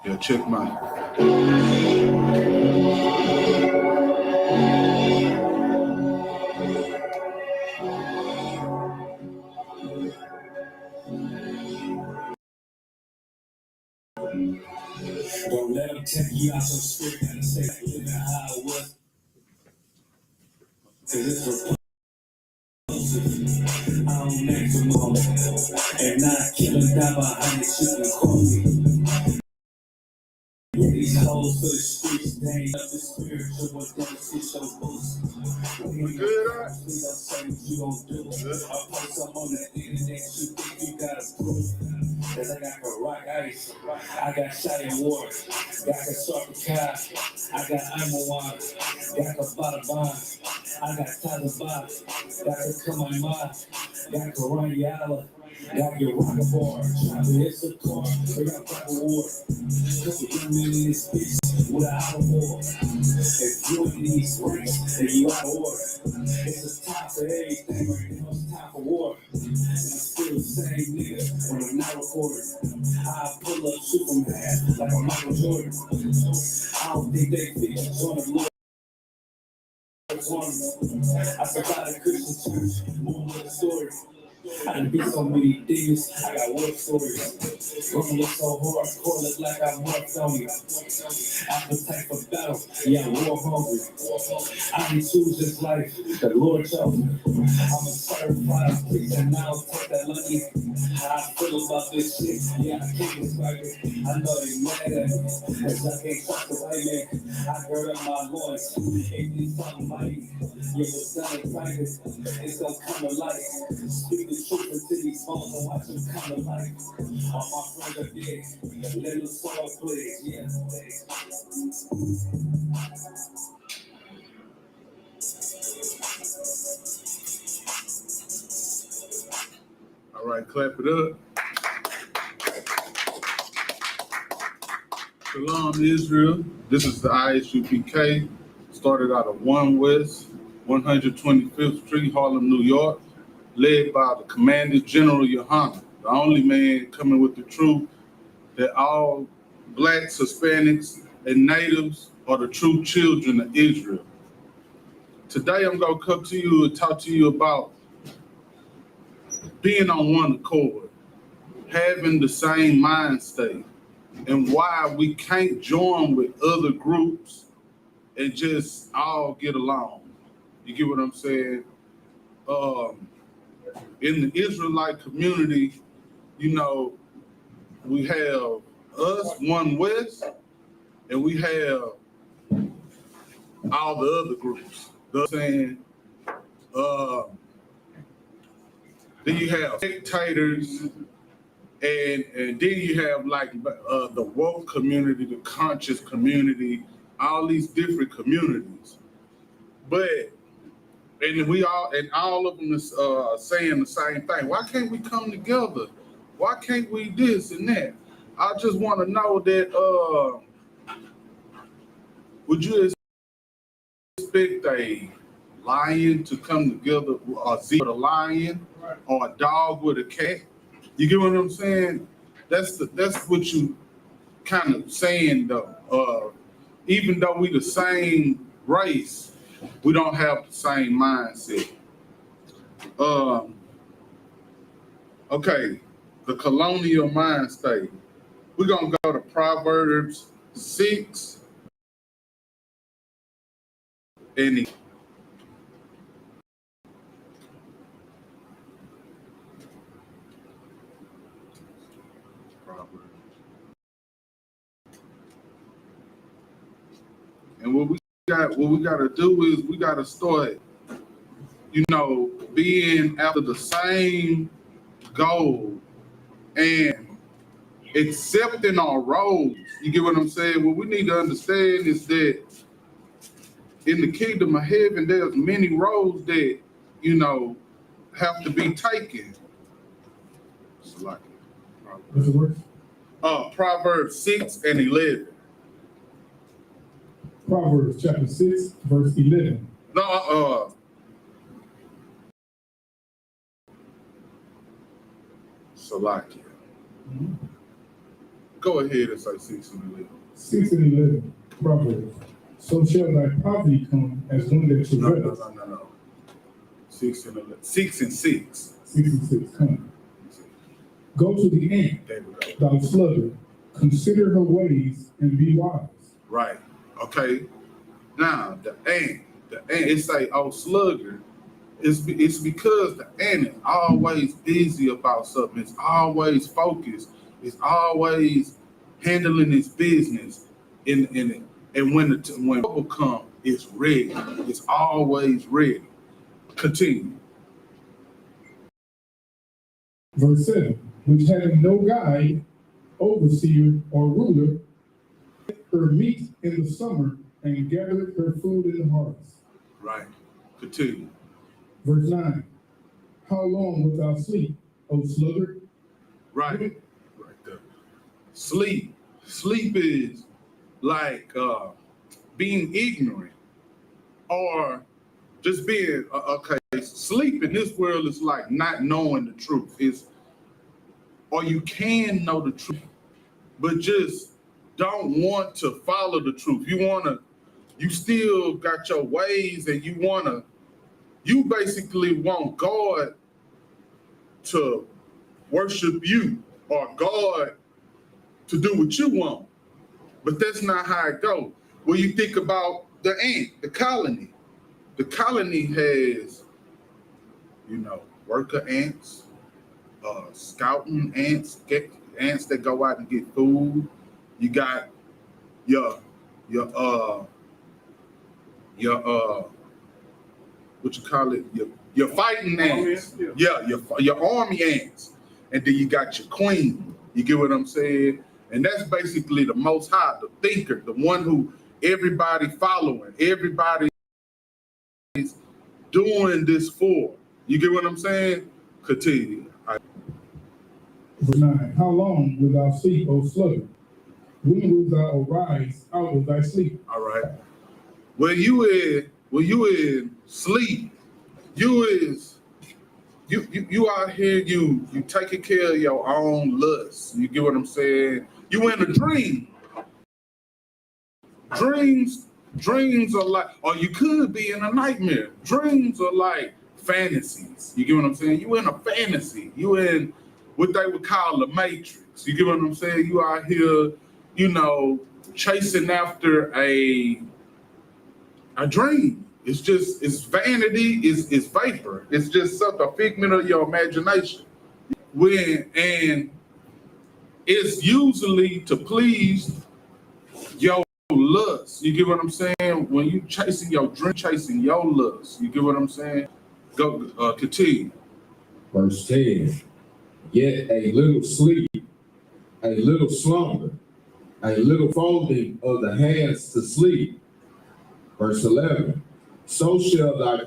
Yeah, check mine. Don't let them take you out your script and say living how it was. Cause it's repulsive. I'm maximum. And not killing down behind the shit and coffee. These hoes for the streets, they ain't up the spiritual, but don't sit your boots. We good, right? We don't say what you gon' do. I post something on the internet, you think you gotta prove. Cause I got the rock ice, I got shot in water, got the SHALAM, I got I.S.U.P.K, got the bottom bar, I got Taliban, got the Colonial, got Colonial, got your rocket bar, it's a car, we got proper war. Cause we're in this bitch without a war. If you in these ranks, then you out of order. It's a time for everything, right now it's time for war. And I'm still the same nigga when I'm not recording. I pull up Superman like I'm Michael Jordan. I don't think they fit to join the Lord. I survived a Christian church, moving with the story. I done beat so many demons, I got war stories. Running so hard, call it like I'm worked on you. Appetite for battle, yeah, war hungry. I didn't choose this life, the Lord chose me. I'm a certified preacher, and I don't take that lucky. How I feel about this shit, yeah, I can't describe it. I know they mad at me, cause I can't trust the white man. I heard of my voice, ain't these something mighty. Yeah, what's done in private, it's gonna come to light. Speak the truth into these phones and watch them come to life. All my friends are dead, let them soul play, yeah. All right, clap it up. Shalom, Israel. This is the I.S.U.P.K. Started out of 1 West, 125th Street, Harlem, New York, led by the Commander General YAHANNA, the only man coming with the truth that all blacks, Hispanics, and natives are the true children of Israel. Today, I'm going to come to you and talk to you about being on one accord, having the same mind state, and why we can't join with other groups and just all get along. You get what I'm saying? In the Israelite community, you know, we have us, One West, and we have all the other groups. You know what I'm saying? Then you have dictators, and then you have like the woke community, the conscious community, all these different communities. But all of them is saying the same thing. Why can't we come together? Why can't we this and that? I just want to know that would you expect a lion to come together, a zebra with a lion, or a dog with a cat? You get what I'm saying? That's what you kind of saying though. Even though we the same race, we don't have the same mindset. Okay, the colonial mind state. We're gonna go to Proverbs 6 and what we gotta do is we gotta start, being after the same goal and accepting our roles. You get what I'm saying? What we need to understand is that in the kingdom of heaven, there's many roles that, have to be taken. What's the word? Proverbs 6 and 11. Proverbs chapter 6, verse 11. No, Salakia. Go ahead and say 6 and 11. 6 and 11, Proverbs. So shall thy poverty come as one that travails. No. 6 and 11. 6 and 6. 6 and 6, come. Go to the ant, There we go. thou sluggard, consider her ways and be wise. Right. Okay. Now the ant, it's like, oh, sluggard. It's because the ant is always busy about something. It's always focused. It's always handling its business. And when trouble comes, it's ready. It's always ready. Continue. Verse 7, which having no guide, overseer, or ruler, her meat in the summer and gathered her food in the harvest. Right. Continue. Verse 9, how long wilt thou sleep, O sluggard? Right. Right there. Sleep. Sleep is like being ignorant or just being, okay, sleep in this world is like not knowing the truth. Or you can know the truth, but just don't want to follow the truth. You still got your ways and you basically want God to worship you or God to do what you want. But that's not how it goes. When you think about the ant, the colony has, worker ants, scouting ants, ants that go out and get food. You got your what you call it? Your fighting ants. Yeah, your army ants. And then you got your queen. You get what I'm saying? And that's basically the Most High, the thinker, the one who everybody following, everybody's doing this for. You get what I'm saying? Continue. Verse 9, how long wilt thou sleep, O sluggard? When wilt thou arise out of thy sleep? All right. When you in sleep, you out here, you taking care of your own lust. You get what I'm saying? You in a dream. Dreams are like, or you could be in a nightmare. Dreams are like fantasies. You get what I'm saying? You in a fantasy. You in what they would call the Matrix. You get what I'm saying? You out here, chasing after a dream. It's vanity, it's vapor. It's just something, a figment of your imagination. And it's usually to please your lust. You get what I'm saying? When you chasing your dream, chasing your lust. You get what I'm saying? Go continue. Verse 10, yet a little sleep, a little slumber, a little folding of the hands to sleep. Verse 11, so shall thy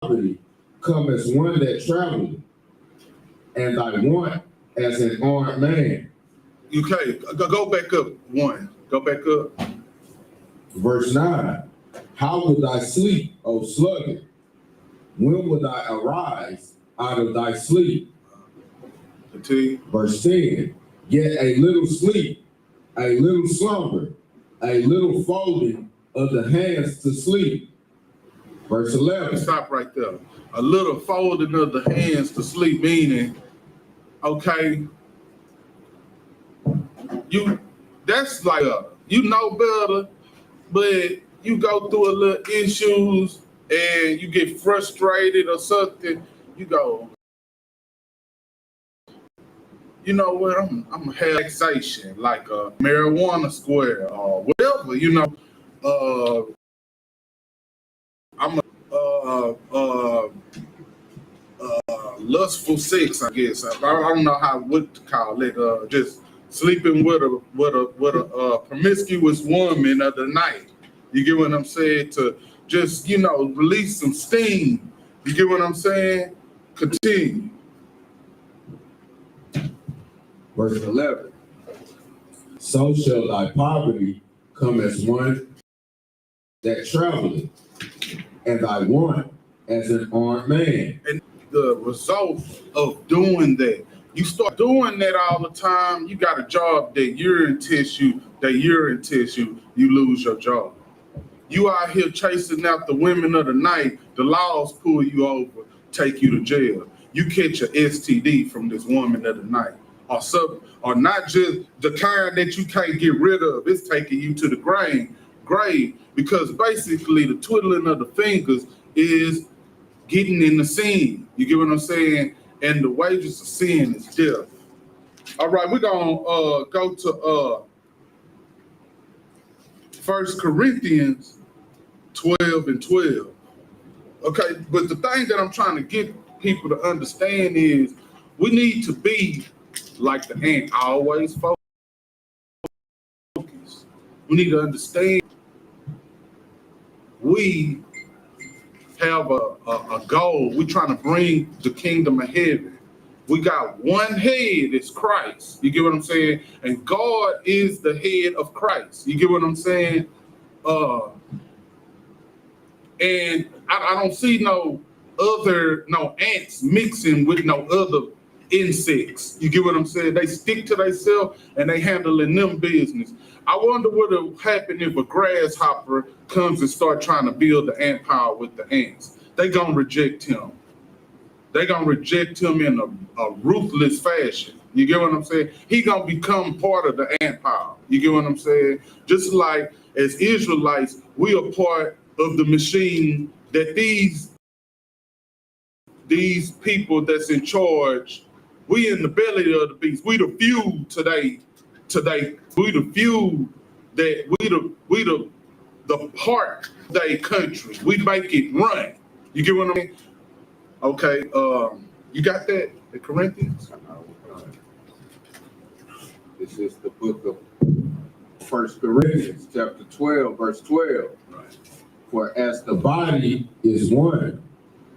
poverty come as one that traveleth, and thy want as an armed man. Okay, go back up one. Go back up. Verse 9, how will thy sleep, O sluggard? When will thy arise out of thy sleep? Continue. Verse 10, yet a little sleep, a little slumber, a little folding of the hands to sleep. Verse 11. Stop right there. A little folding of the hands to sleep, meaning, okay, that's like you know better, but you go through a little issues and you get frustrated or something, you go, you know what, I'm gonna have relaxation, like a marijuana square or whatever, I'm lustful sex, I guess. I don't know what to call it. Just sleeping with a promiscuous woman of the night. You get what I'm saying? To just release some steam. You get what I'm saying? Continue. Verse 11. So shall thy poverty come as one that traveleth, and thy want as an armed man. And the result of doing that, You start doing that all the time, you got a job that urine tissue, you lose your job. You out here chasing out the women of the night, the laws pull you over, take you to jail. You catch an STD from this woman of the night. Or not just the kind that you can't get rid of, it's taking you to the grave, because basically the twiddling of the fingers is getting in the sin. You get what I'm saying? And the wages of sin is death. All right, we're gonna go to 1 Corinthians 12 and 12. Okay, but the thing that I'm trying to get people to understand is we need to be like the ant, always focus. We need to understand we have a goal. We're trying to bring the kingdom of heaven. We got one head, it's Christ. You get what I'm saying? And God is the head of Christ. You get what I'm saying? And I don't see no ants mixing with no other insects. You get what I'm saying? They stick to themselves and they handling them business. I wonder what will happen if a grasshopper comes and start trying to build the ant pile with the ants. They gonna reject him. They gonna reject him in a ruthless fashion. You get what I'm saying? He gonna become part of the ant pile. You get what I'm saying? Just like as Israelites, we are part of the machine that these people that's in charge, we in the belly of the beast. We the fuel today. We the fuel that we the part of their country. We make it run. You get what I mean? Okay, you got that? The Corinthians? This is the book of 1 Corinthians, chapter 12, verse 12. Right. For as the body is one,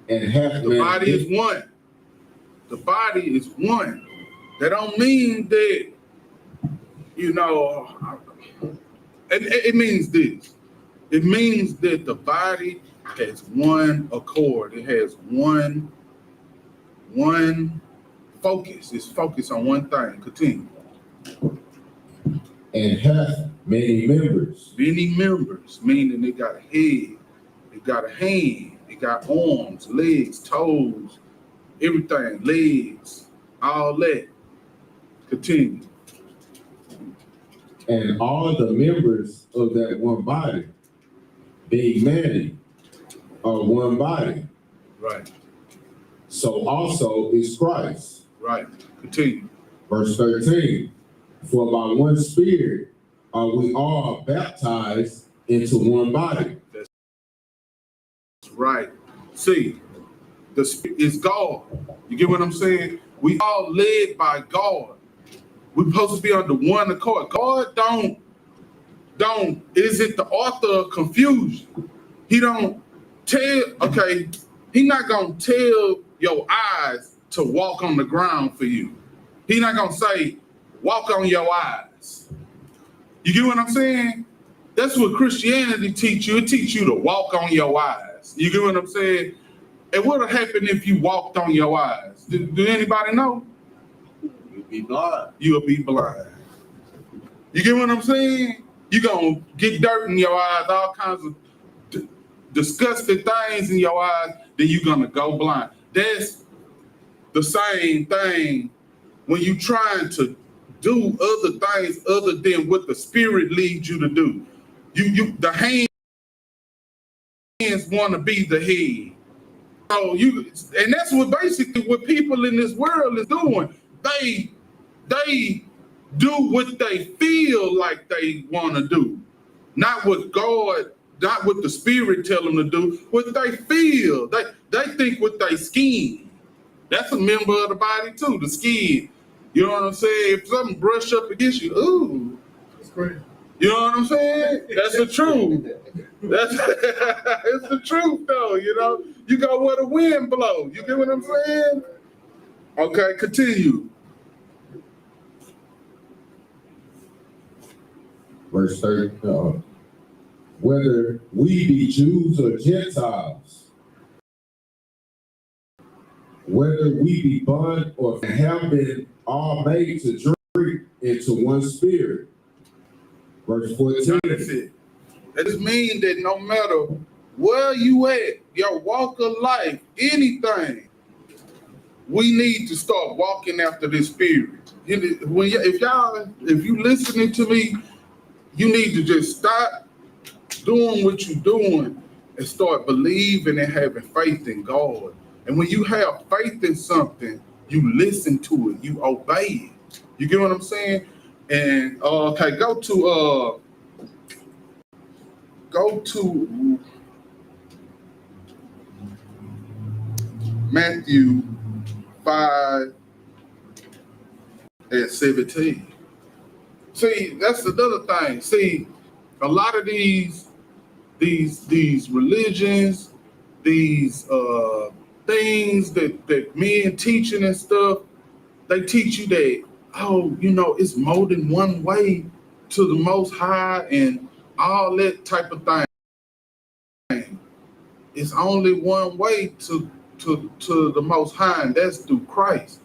and hath the body is one. The body is one. That don't mean that, it means this. It means that the body has one accord. It has one focus. It's focused on one thing. Continue. And hath many members. Many members, meaning they got a head, they got a hand, they got arms, legs, toes, everything, legs, all that. Continue. And all the members of that one body, being many, are one body. Right. So also is Christ. Right. Continue. Verse 13. For by one Spirit are we all baptized into one body. That's right. See, the Spirit is God. You get what I'm saying? We all led by God. We're supposed to be under one accord. God don't is it the author of confusion? He don't tell, okay, he not gonna tell your eyes to walk on the ground for you. He not gonna say, walk on your eyes. You get what I'm saying? That's what Christianity teach you. It teach you to walk on your eyes. You get what I'm saying? And what'll happen if you walked on your eyes? Do anybody know? You'll be blind. You'll be blind. You get what I'm saying? You're gonna get dirt in your eyes, all kinds of disgusting things in your eyes, then you're gonna go blind. That's the same thing when you're trying to do other things other than what the Spirit leads you to do. The hands want to be the head. So and that's what people in this world is doing. They do what they feel like they want to do, not what the Spirit tell them to do. What they feel, they think with their skin. That's a member of the body too, the skin. You know what I'm saying? If something brush up against you, ooh, That's great. you know what I'm saying? That's the truth. It's the truth though. You go where the wind blows. You get what I'm saying? Okay, continue. Verse 30, whether we be Jews or Gentiles, whether we be bond or have been all made to drink into one spirit. Verse 14. That's it. That just means that no matter where you at, your walk of life, anything, we need to start walking after this spirit. If you listening to me, you need to just stop doing what you're doing and start believing and having faith in God. And when you have faith in something, you listen to it, you obey it. You get what I'm saying? And okay, go to Matthew 5:17. See, that's another thing. See, a lot of these religions, these things that men teaching and stuff, they teach you that, oh, it's more than one way to the Most High and all that type of thing. It's only one way to the Most High, and that's through Christ.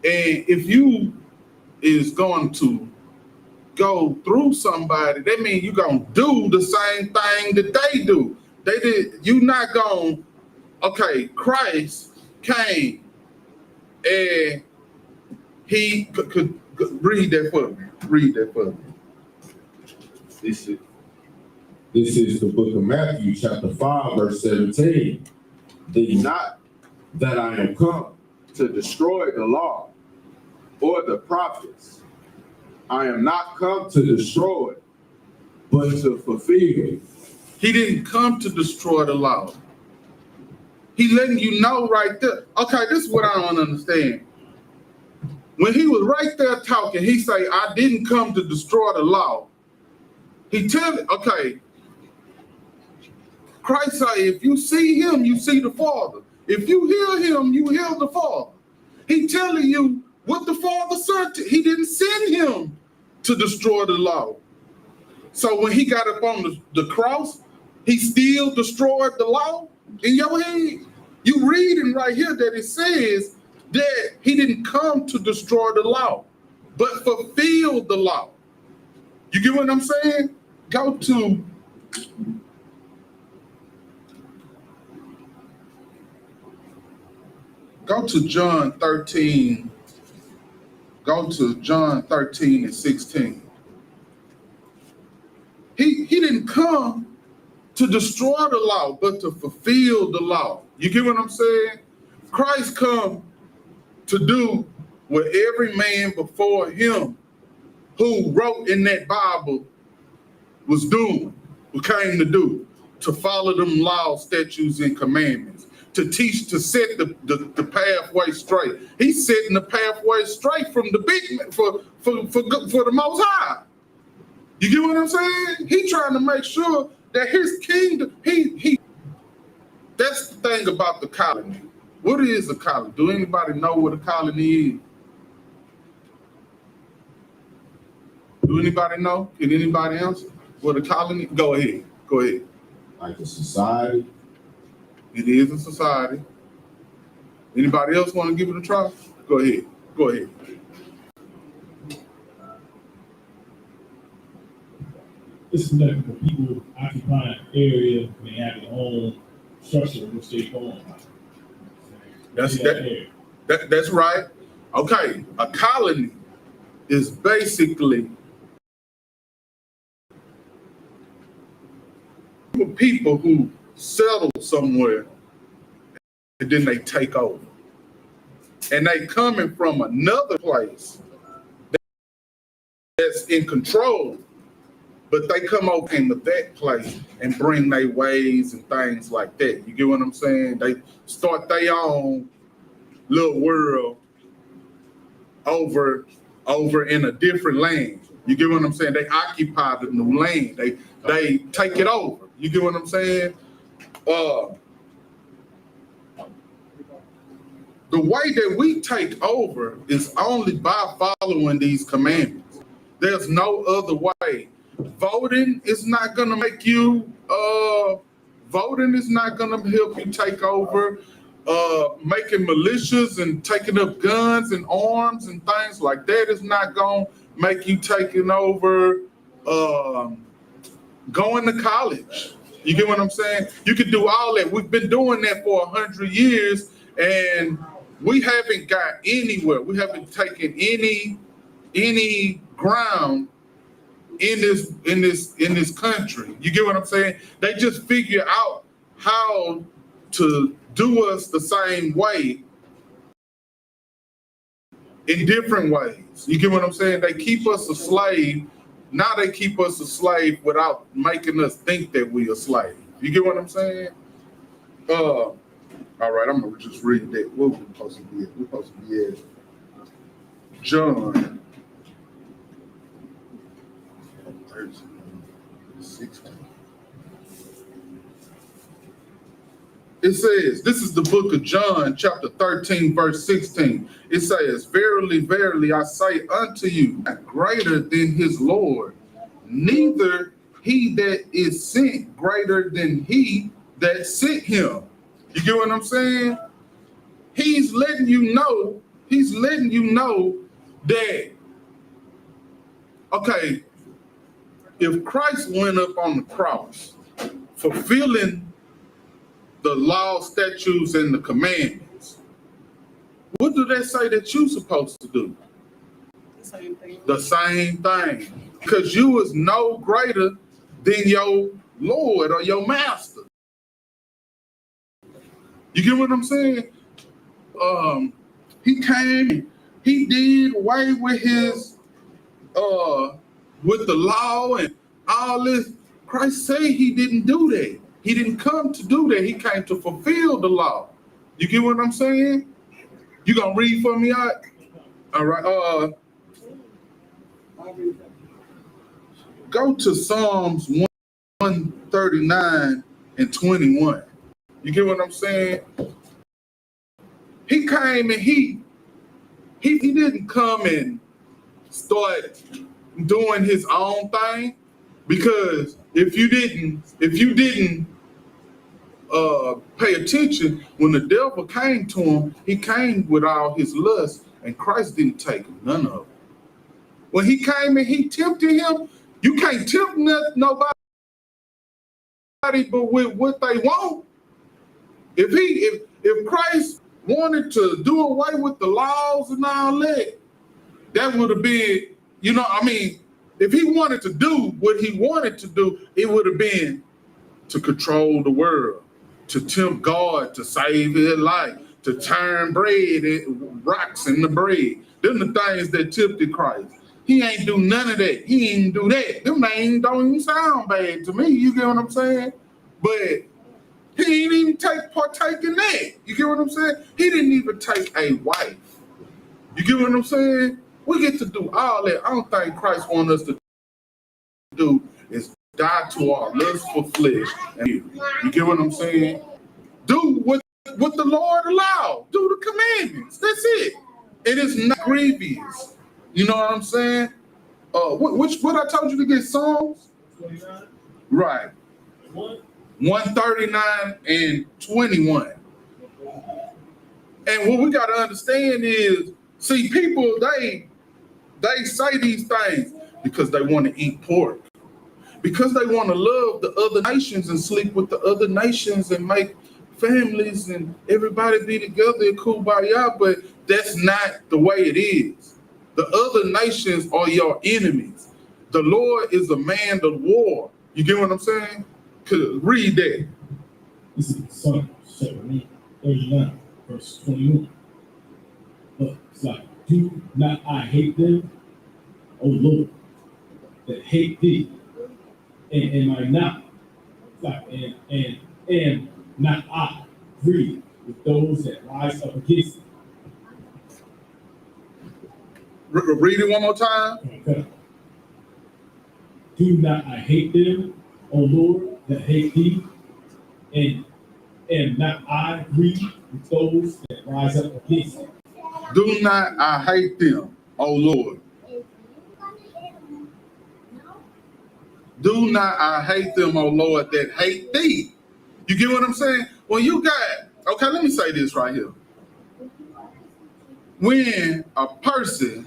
And if you is going to go through somebody, that means you're going to do the same thing that they do. You're not going, okay, Christ came and he could read that for me. Read that for me. This is the book of Matthew, chapter 5, verse 17. Think not that I am come to destroy the law or the prophets. I am not come to destroy, but to fulfill. He didn't come to destroy the law. He letting you know right there. Okay, this is what I don't understand. When he was right there talking, he say, I didn't come to destroy the law. He tell it, okay, Christ say, if you see him, you see the Father. If you hear him, you hear the Father. He telling you what the Father said. He didn't send him to destroy the law. So when he got up on the cross, he still destroyed the law in your head. You reading right here that it says that he didn't come to destroy the law, but fulfill the law. You get what I'm saying? Go to John 13. Go to John 13 and 16. He didn't come to destroy the law, but to fulfill the law. You get what I'm saying? Christ come to do what every man before him who wrote in that Bible was doing, who came to do, to follow them laws, statutes, and commandments, to teach, to set the pathway straight. He's setting the pathway straight from the big for the Most High. You get what I'm saying? He trying to make sure that his kingdom, that's the thing about the colony. What is a colony? Do anybody know what a colony is? Do anybody know? Can anybody answer what a colony? Go ahead. Like a society. It is a society. Anybody else want to give it a try? Go ahead. It's like the people occupying an area, they have their own structure in which they go on. That's right. Okay, a colony is basically people who settle somewhere and then they take over. And they coming from another place that's in control, but they come over into that place and bring their ways and things like that. You get what I'm saying? They start their own little world over in a different land. You get what I'm saying? They occupy the new land. They take it over. You get what I'm saying? The way that we take over is only by following these commandments. There's no other way. Voting is not gonna make you. Voting is not gonna help you take over. making militias and taking up guns and arms and things like that is not going to make you taking over going to college. You get what I'm saying? You can do all that. We've been doing that for 100 years and we haven't got anywhere. We haven't taken any ground in this country. You get what I'm saying? They just figure out how to do us the same way in different ways. You get what I'm saying? They keep us a slave. Now they keep us a slave without making us think that we a slave. You get what I'm saying? All right, I'm gonna just read that. What we're supposed to be at? We're supposed to be at John 16. It says, this is the book of John, chapter 13, verse 16. It says, verily, verily, I say unto you, greater than his Lord, neither he that is sent greater than he that sent him. You get what I'm saying? He's letting you know that, okay, if Christ went up on the cross, fulfilling the law, statutes, and the commandments, what do they say that you're supposed to do? The same thing. The same thing. Because you is no greater than your Lord or your master. You get what I'm saying? He came, he did away with his with the law and all this. Christ said he didn't do that. He didn't come to do that. He came to fulfill the law. You get what I'm saying? You gonna read for me, out? All right. Go to Psalms 139 and 21. You get what I'm saying? He came and he didn't come and start doing his own thing, because if you didn't pay attention, when the devil came to him, he came with all his lust, and Christ didn't take none of it. When he came and he tempted him, you can't tempt nobody but with what they want. If Christ wanted to do away with the laws and all that, that would have been, if he wanted to do what he wanted to do, it would have been to control the world, to tempt God to save his life, to turn bread and rocks into bread. Them the things that tempted Christ. He ain't do none of that. He ain't do that. Them names don't even sound bad to me. You get what I'm saying? But he ain't even partake in that. You get what I'm saying? He didn't even take a wife. You get what I'm saying? We get to do all that. I don't think Christ wants us to do is die to our lust for flesh. And you get what I'm saying? Do what the Lord allowed. Do the commandments. That's it. It is not grievous. You know what I'm saying? What I told you to get Psalms? 29. Right. 139 and 21. And what we got to understand is, see, people, they say these things because they want to eat pork, because they want to love the other nations and sleep with the other nations and make families and everybody be together in kumbaya, but that's not the way it is. The other nations are your enemies. The Lord is a man of war. You get what I'm saying? Read that. This is Psalm 39, verse 21. But it's like, do not I hate them, O Lord, that hate thee, and am I not? Like, and not I grieve with those that rise up against thee. Read it one more time. Okay. Do not I hate them, O Lord, that hate thee, and not I grieve with those that rise up against thee. Do not I hate them, O Lord. Do not I hate them, O Lord, that hate thee. You get what I'm saying? When you got okay, let me say this right here. When a person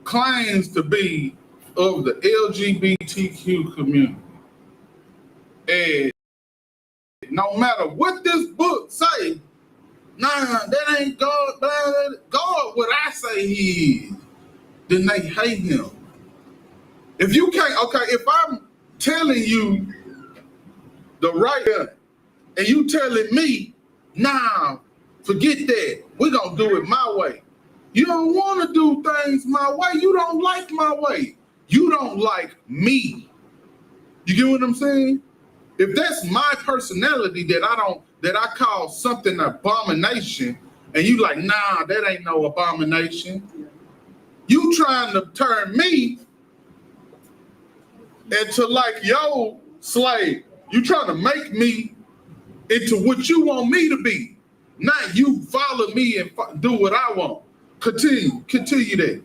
claims to be of the LGBTQ community, and no matter what this book say, nah, that ain't God, God, what I say he is, then they hate him. If you can't, okay, if I'm telling you the right thing, and you telling me, nah, forget that, we're gonna do it my way. You don't want to do things my way. You don't like my way. You don't like me. You get what I'm saying? If that's my personality that I call something abomination, and you like, nah, that ain't no abomination. You trying to turn me into like yo slave. You trying to make me into what you want me to be. Not you follow me and do what I want. Continue that.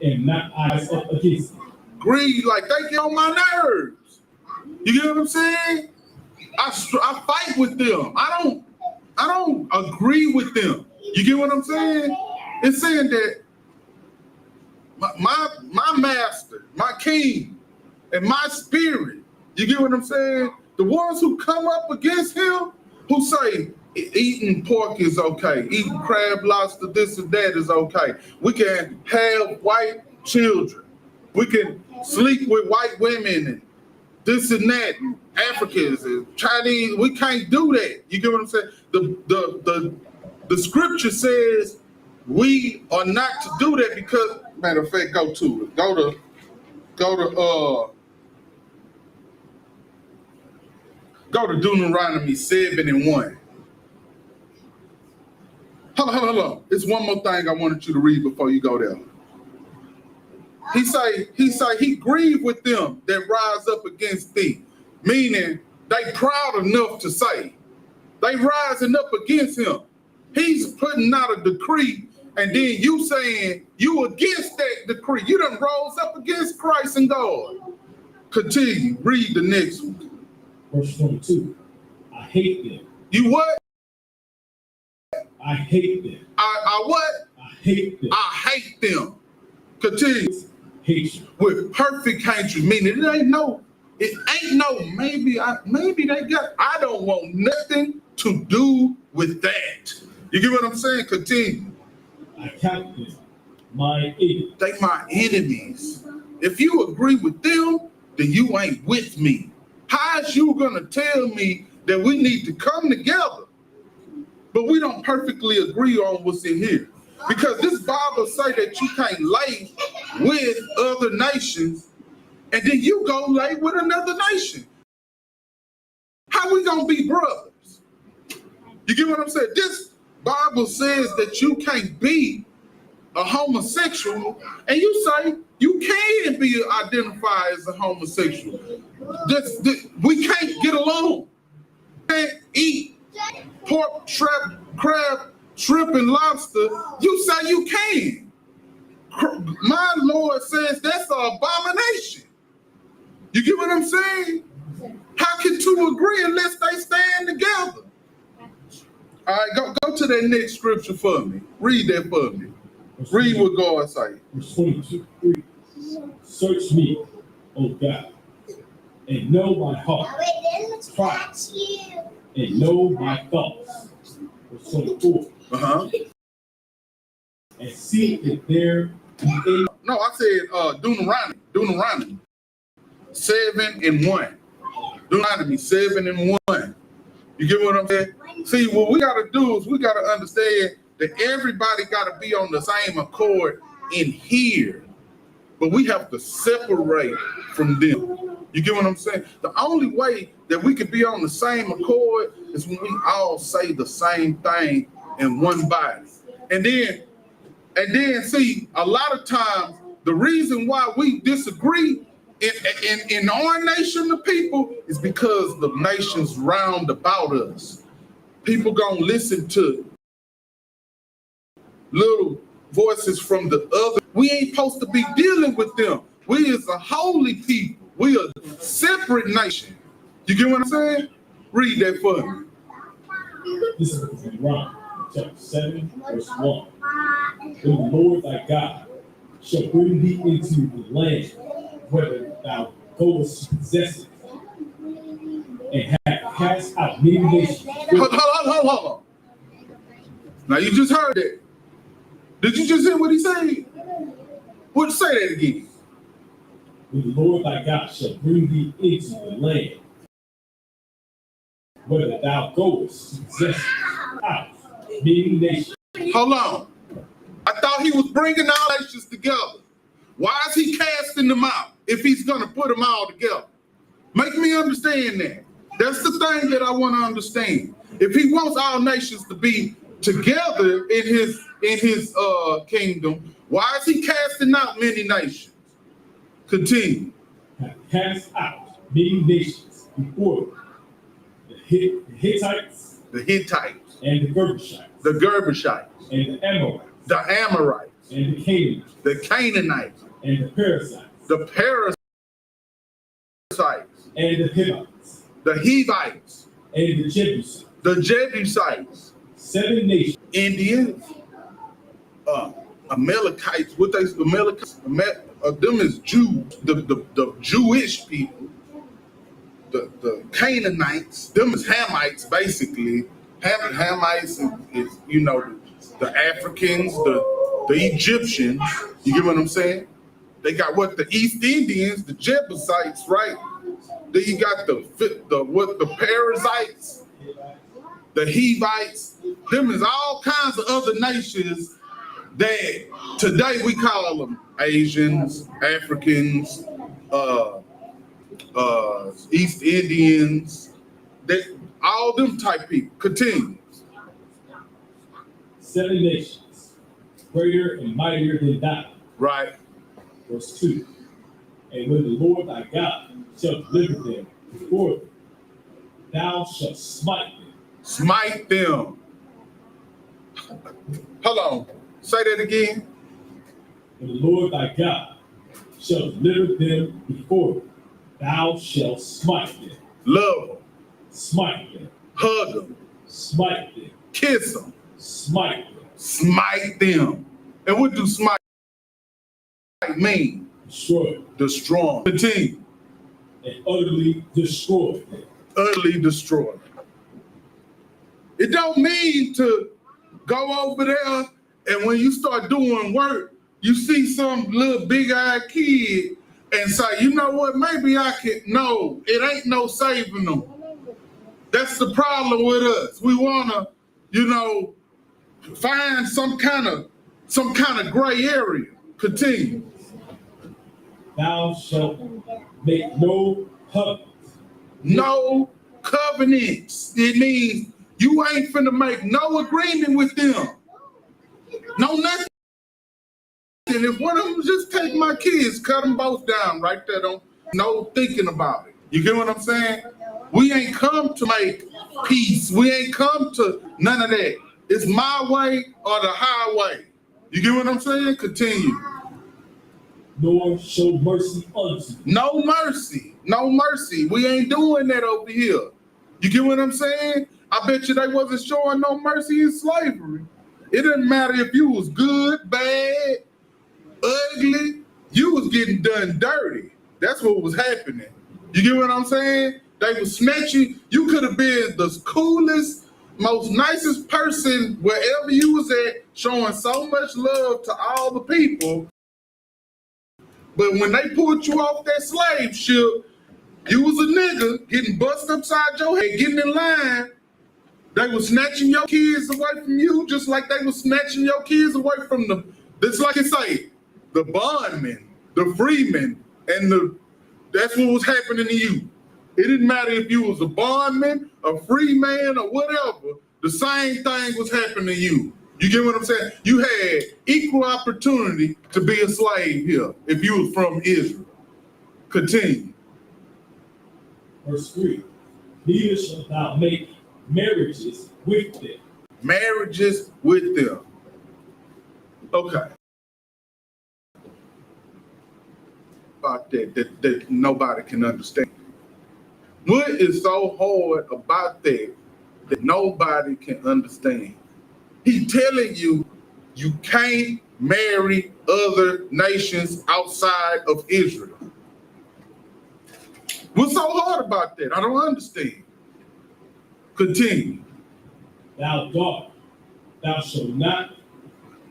And not eyes up against it. Greed, like they get on my nerves. You get what I'm saying? I fight with them. I don't agree with them. You get what I'm saying? It's saying that my master, my king, and my spirit, you get what I'm saying? The ones who come up against him, who say eating pork is okay, eating crab, lobster, this and that is okay. We can have white children. We can sleep with white women and this and that, and Africans and Chinese. We can't do that. You get what I'm saying? The scripture says we are not to do that because, matter of fact, go to it. Go to Deuteronomy 7:1. Hold on. It's one more thing I wanted you to read before you go there. He say he grieved with them that rise up against thee, meaning they proud enough to say they rising up against him. He's putting out a decree, and then you saying you against that decree. You done rose up against Christ and God. Continue. Read the next one. Verse 22. I hate them. You what? I hate them. I what? I hate them. I hate them. Continue. Hatred. With perfect hatred, meaning it ain't no, maybe they got, I don't want nothing to do with that. You get what I'm saying? Continue. I count them my enemies. They my enemies. If you agree with them, then you ain't with me. How is you gonna tell me that we need to come together, but we don't perfectly agree on what's in here? Because this Bible say that you can't lay with other nations, and then you go lay with another nation. How we gonna be brothers? You get what I'm saying? This Bible says that you can't be a homosexual, and you say you can be identified as a homosexual. We can't get along. Can't eat pork, crab, shrimp, and lobster. You say you can. My Lord says that's an abomination. You get what I'm saying? How can two agree unless they stand together? All right, go to that next scripture for me. Read that for me. Read what God say. Verse 22. Search me, O God, and know my heart. Try and know my thoughts. Verse 24. And see if there be any. No, I said Deuteronomy 7:1. Deuteronomy 7:1. You get what I'm saying? See, what we gotta do is we gotta understand that everybody gotta be on the same accord in here, but we have to separate from them. You get what I'm saying? The only way that we can be on the same accord is when we all say the same thing in one body. And then see, a lot of times the reason why we disagree in our nation of people is because the nations round about us. People gonna listen to little voices from the other. We ain't supposed to be dealing with them. We is a holy people. We a separate nation. You get what I'm saying? Read that for me. This is Deuteronomy chapter 7, verse 1. When the Lord thy God shall bring thee into the land, whether thou goest to possess it, and have cast out many nations. Hold on. Now you just heard that. Did you just hear what he said? What say that again? When the Lord thy God shall bring thee into the land, whether thou goest to possess out many nations. Hold on. I thought he was bringing all nations together. Why is he casting them out if he's going to put them all together? Make me understand that. That's the thing that I want to understand. If he wants all nations to be together in his kingdom, why is he casting out many nations? Continue. Have cast out many nations before them. The Hittites, The Hittites, and the Girgashites, the Gerbashites, and the Amorites, the Amorites, and the Canaanites, the Canaanites, and the Perizzites, the Perizzites, and the Hivites, the Hivites, and the Jebusites. the Jebusites, 7 nations. Indians, Amalekites, what they Amalekites, them is Jews, the Jewish people, the Canaanites, them is Hamites basically. Hamites is you know the Africans, the Egyptians. You get what I'm saying? They got what the East Indians, the Jebusites, right? Then you got the Perizzites, the Hivites. Them is all kinds of other nations that today we call them Asians, Africans, East Indians, that all them type people. Continue. 7 nations, greater and mightier than thou. Right. Verse 2. And when the Lord thy God shall deliver them before thee, thou shalt smite them. Smite them. Hold on. Say that again. When the Lord thy God shall deliver them before thee, thou shalt smite them. Love them. Smite them. Hug them. Smite them. Kiss them. Smite them. Smite them. And what do smite mean? Destroy them. Destroy. Continue. And utterly destroy them. Utterly destroy. It don't mean to go over there and when you start doing work, you see some little big-eyed kid and say, you know what, maybe I can. No, it ain't no saving them. That's the problem with us. We wanna, find some kind of gray area. Continue. Thou shalt make no covenant. No covenants. It means you ain't finna make no agreement with them. No nothing. And if one of them just take my kids, cut them both down right there. Don't no thinking about it. You get what I'm saying? We ain't come to make peace. We ain't come to none of that. It's my way or the highway. You get what I'm saying? Continue. Nor show mercy unto you. No mercy. No mercy. We ain't doing that over here. You get what I'm saying? I bet you they wasn't showing no mercy in slavery. It didn't matter if you was good, bad, ugly, you was getting done dirty. That's what was happening. You get what I'm saying? They was snatching. You could have been the coolest, most nicest person wherever you was at, showing so much love to all the people. But when they pulled you off that slave ship, you was a nigga getting busted upside your head, getting in line. They was snatching your kids away from you, just like they was snatching your kids away from it's like it say, the bondmen, the freemen, and that's what was happening to you. It didn't matter if you was a bondman, a free man, or whatever. The same thing was happening to you. You get what I'm saying? You had equal opportunity to be a slave here if you was from Israel. Continue. Verse 3. Neither shalt thou make marriages with them. Marriages with them. Okay. about that nobody can understand? What is so hard about that nobody can understand? He's telling you you can't marry other nations outside of Israel. What's so hard about that? I don't understand. Continue. Thou shalt not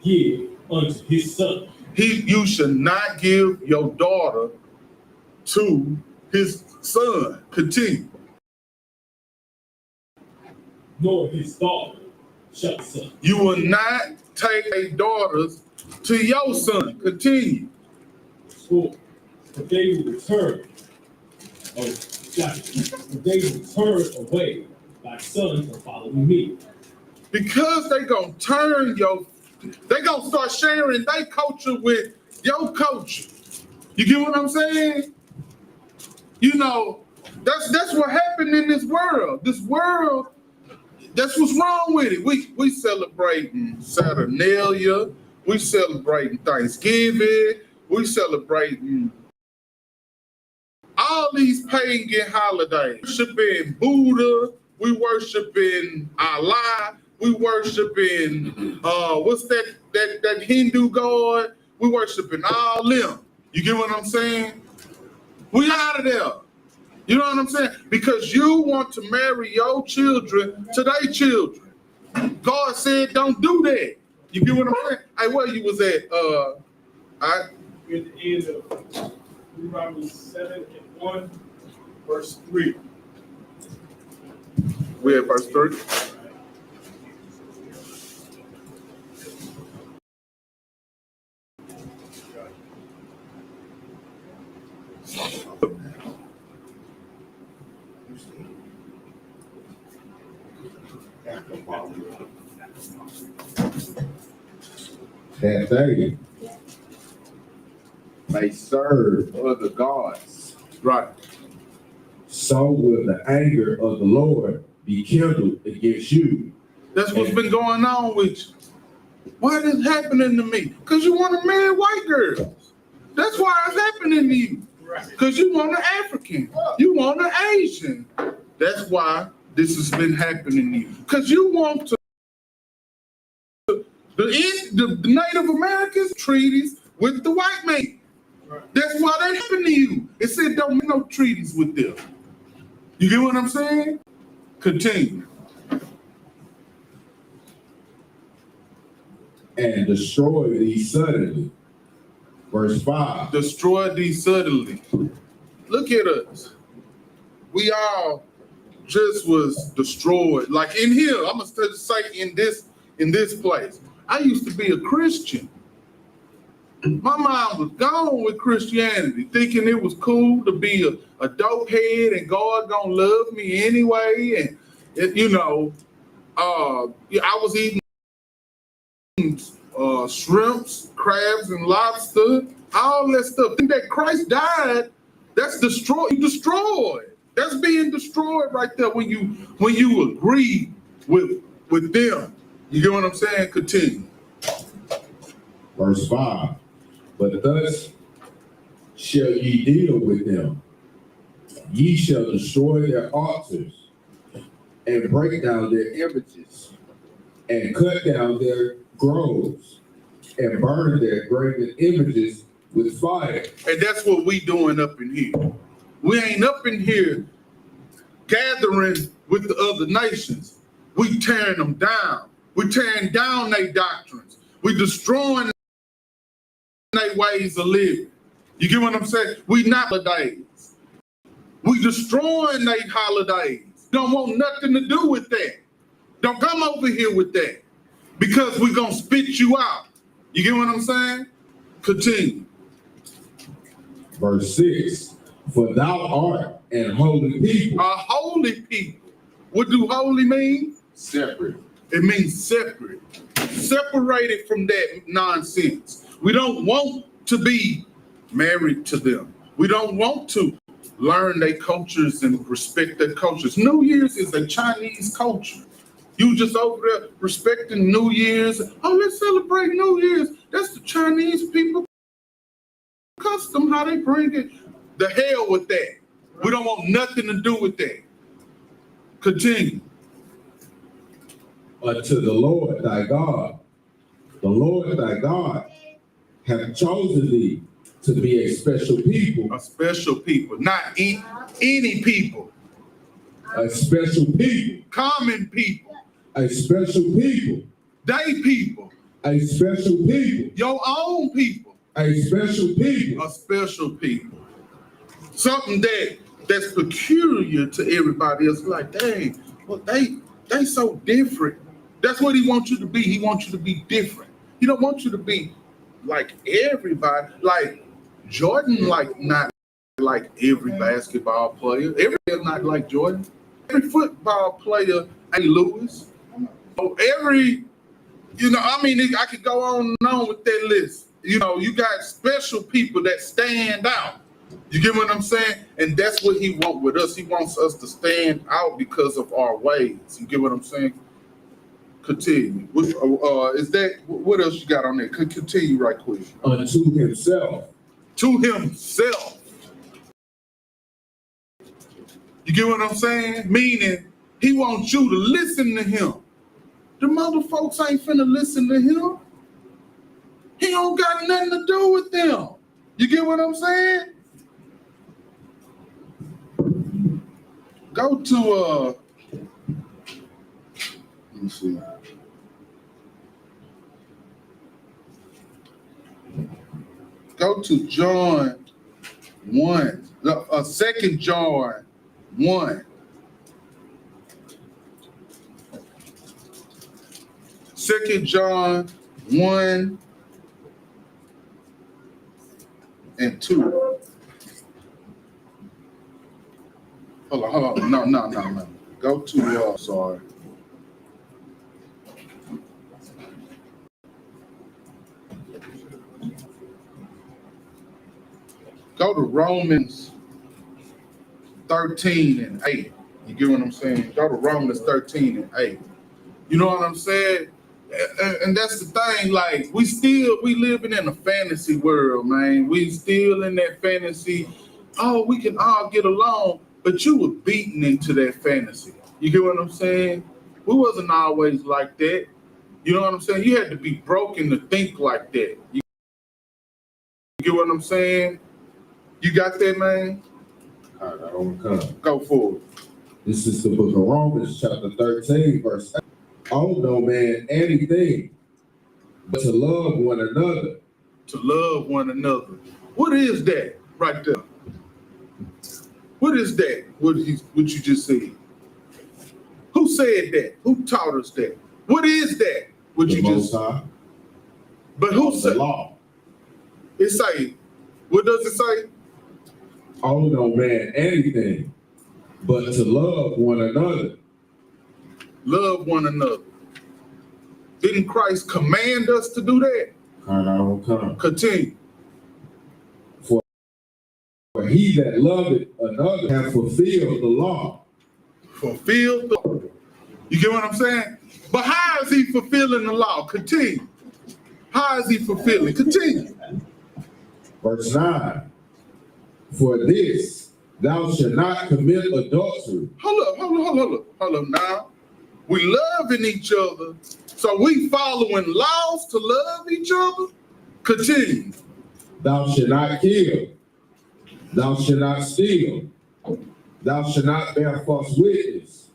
give unto his son. You should not give your daughter to his son. Continue. Nor his daughter shall son. You will not take a daughters to your son. Continue. For they will return. They will turn away thy son from following me. Because they gonna they gonna start sharing their culture with your culture. You get what I'm saying? You know, that's what happened in this world. This world, that's what's wrong with it. We celebrating Saturnalia, we celebrating Thanksgiving, we celebrating all these pagan holidays. Worshiping Buddha, we worshiping Allah, we worshiping what's that Hindu god? We worshiping all them. You get what I'm saying? We out of there. You know what I'm saying? Because you want to marry your children to their children. God said don't do that. You get what I'm saying? Hey, where you was at? At the end of Deuteronomy 7:1, verse 3. We at verse 3. That they may serve other gods. Right. So will the anger of the Lord be kindled against you. That's what's been going on with you. Why is this happening to me? Because you want to marry white girls. That's why it's happening to you. Because you want an African. You want an Asian. That's why this has been happening to you. Because you want to the Native Americans treaties with the white man. That's why that happened to you. It said don't make no treaties with them. You get what I'm saying? Continue. And destroy thee suddenly. Verse 5. Destroy thee suddenly. Look at us. We all just was destroyed. Like in here, I'm gonna say in this place. I used to be a Christian. My mind was gone with Christianity, thinking it was cool to be a dope head and God gonna love me anyway. And I was eating shrimps, crabs, and lobster, all that stuff. Think that Christ died, that's destroyed. You destroyed. That's being destroyed right there when you agree with them. You get what I'm saying? Continue. Verse 5. But thus shall ye deal with them. Ye shall destroy their altars and break down their images and cut down their groves and burn their graven images with fire. And that's what we doing up in here. We ain't up in here gathering with the other nations. We tearing them down. We tearing down their doctrines. We destroying their ways of living. You get what I'm saying? We not holidays. We destroying their holidays. Don't want nothing to do with that. Don't come over here with that. Because we're going to spit you out. You get what I'm saying? Continue. Verse 6. For thou art an holy people. A holy people. What do holy mean? Separate. It means separate. Separated from that nonsense. We don't want to be married to them. We don't want to learn their cultures and respect their cultures. New Year's is a Chinese culture. You just over there respecting New Year's. Oh, let's celebrate New Year's. That's the Chinese people custom, how they bring it. The hell with that. We don't want nothing to do with that. Continue. Unto the Lord thy God. The Lord thy God hath chosen thee to be a special people. A special people, not any people. A special people. Common people. A special people. They people. A special people. Your own people. A special people. A special people. Something that's peculiar to everybody else. Like, dang, well, they so different. That's what he wants you to be. He wants you to be different. He don't want you to be like everybody. Like Jordan, like not like every basketball player. Everybody not like Jordan. Every football player ain't Lewis. Every, I mean, I could go on and on with that list. You got special people that stand out. You get what I'm saying? And that's what he wants with us. He wants us to stand out because of our ways. You get what I'm saying? Continue. Is that what else you got on there? Continue right quick. Unto himself. To himself. You get what I'm saying? Meaning he wants you to listen to him. The mother folks ain't finna listen to him. He don't got nothing to do with them. You get what I'm saying? Go to let me see. Go to John 1, 2 John 1. 2 John 1 and 2. Hold on. No. Go to, sorry. Go to Romans 13 and 8. You get what I'm saying? Go to Romans 13 and 8. You know what I'm saying? And that's the thing, like, we living in a fantasy world, man. We still in that fantasy. Oh, we can all get along, but you were beaten into that fantasy. You get what I'm saying? We wasn't always like that. You know what I'm saying? You had to be broken to think like that. You get what I'm saying? You got that, man? All right, I don't come. Go forward. This is the book of Romans, chapter 13, verse 8. Owe no man anything but to love one another. To love one another. What is that right there? What is that? What you just said? Who said that? Who taught us that? What is that? What you just said? But who said? The law. It say, what does it say? Owe no man anything but to love one another. Love one another. Didn't Christ command us to do that? Continue. For he that loveth another hath fulfilled the law. Fulfilled the law. You get what I'm saying? But how is he fulfilling the law? Continue. How is he fulfilling? Continue. Verse 9. For this thou shalt not commit adultery. Hold up now. We loving each other, so we following laws to love each other. Continue. Thou shalt not kill. Thou shalt not steal. Thou shalt not bear false witness.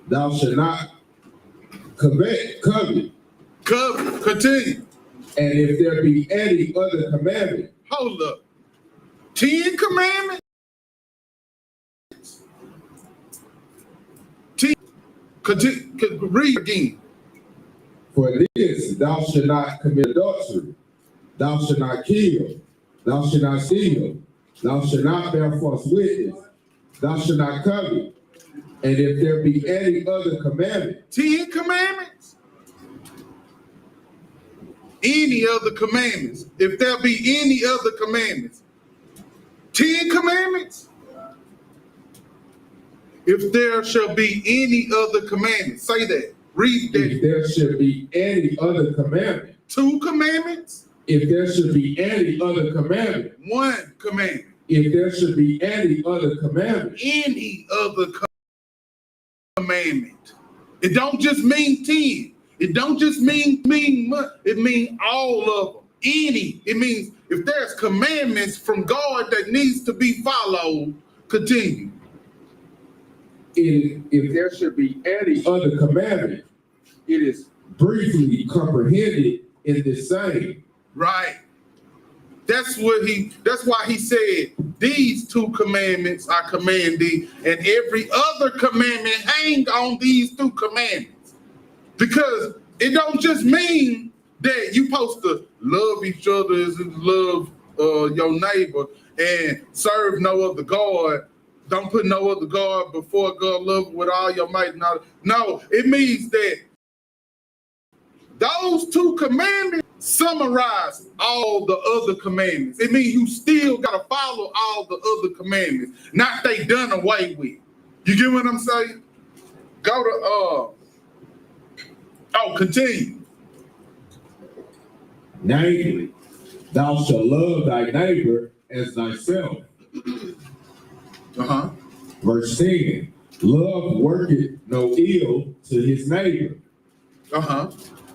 Thou shalt not covet. Continue. And if there be any other commandment. Hold up. 10 commandments? 10. Continue. Read again. For this, thou shalt not commit adultery. Thou shalt not kill. Thou shalt not steal. Thou shalt not bear false witness. Thou shalt not covet. And if there be any other commandment. 10 commandments? Any other commandments? If there be any other commandments? 10 commandments? If there shall be any other commandment, say that. Read that. If there should be any other commandment. 2 commandments? If there should be any other commandment. One commandment. If there should be any other commandment. Any other commandment. It don't just mean 10. It don't just mean much. It means all of them. Any. It means if there's commandments from God that needs to be followed, continue. If there should be any other commandment, it is briefly comprehended in this saying. Right. That's why he said, these two commandments I command thee, and every other commandment hang on these two commandments. Because it don't just mean that you supposed to love each other and love your neighbor and serve no other God. Don't put no other God before God. Love with all your might. No, it means that those two commandments summarize all the other commandments. It means you still got to follow all the other commandments, not they done away with. You get what I'm saying? Go to, continue. Namely, thou shalt love thy neighbor as thyself. Verse 10, love worketh no ill to his neighbor.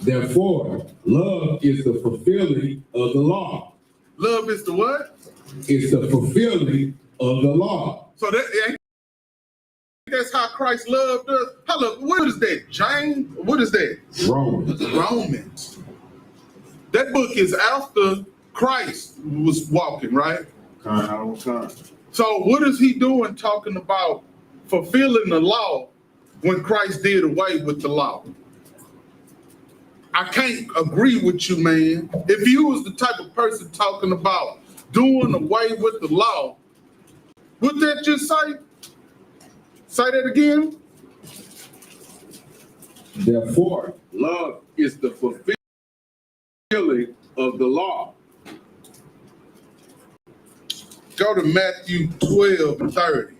Therefore, love is the fulfilling of the law. Love is the what? It's the fulfilling of the law. So that's how Christ loved us. Hello, what is that? James? What is that? Romans. That book is after Christ was walking, right? So what is he doing talking about fulfilling the law when Christ did away with the law? I can't agree with you, man. If you was the type of person talking about doing away with the law, would that just say that again? Therefore, love is the fulfilling of the law. Go to Matthew 12:30.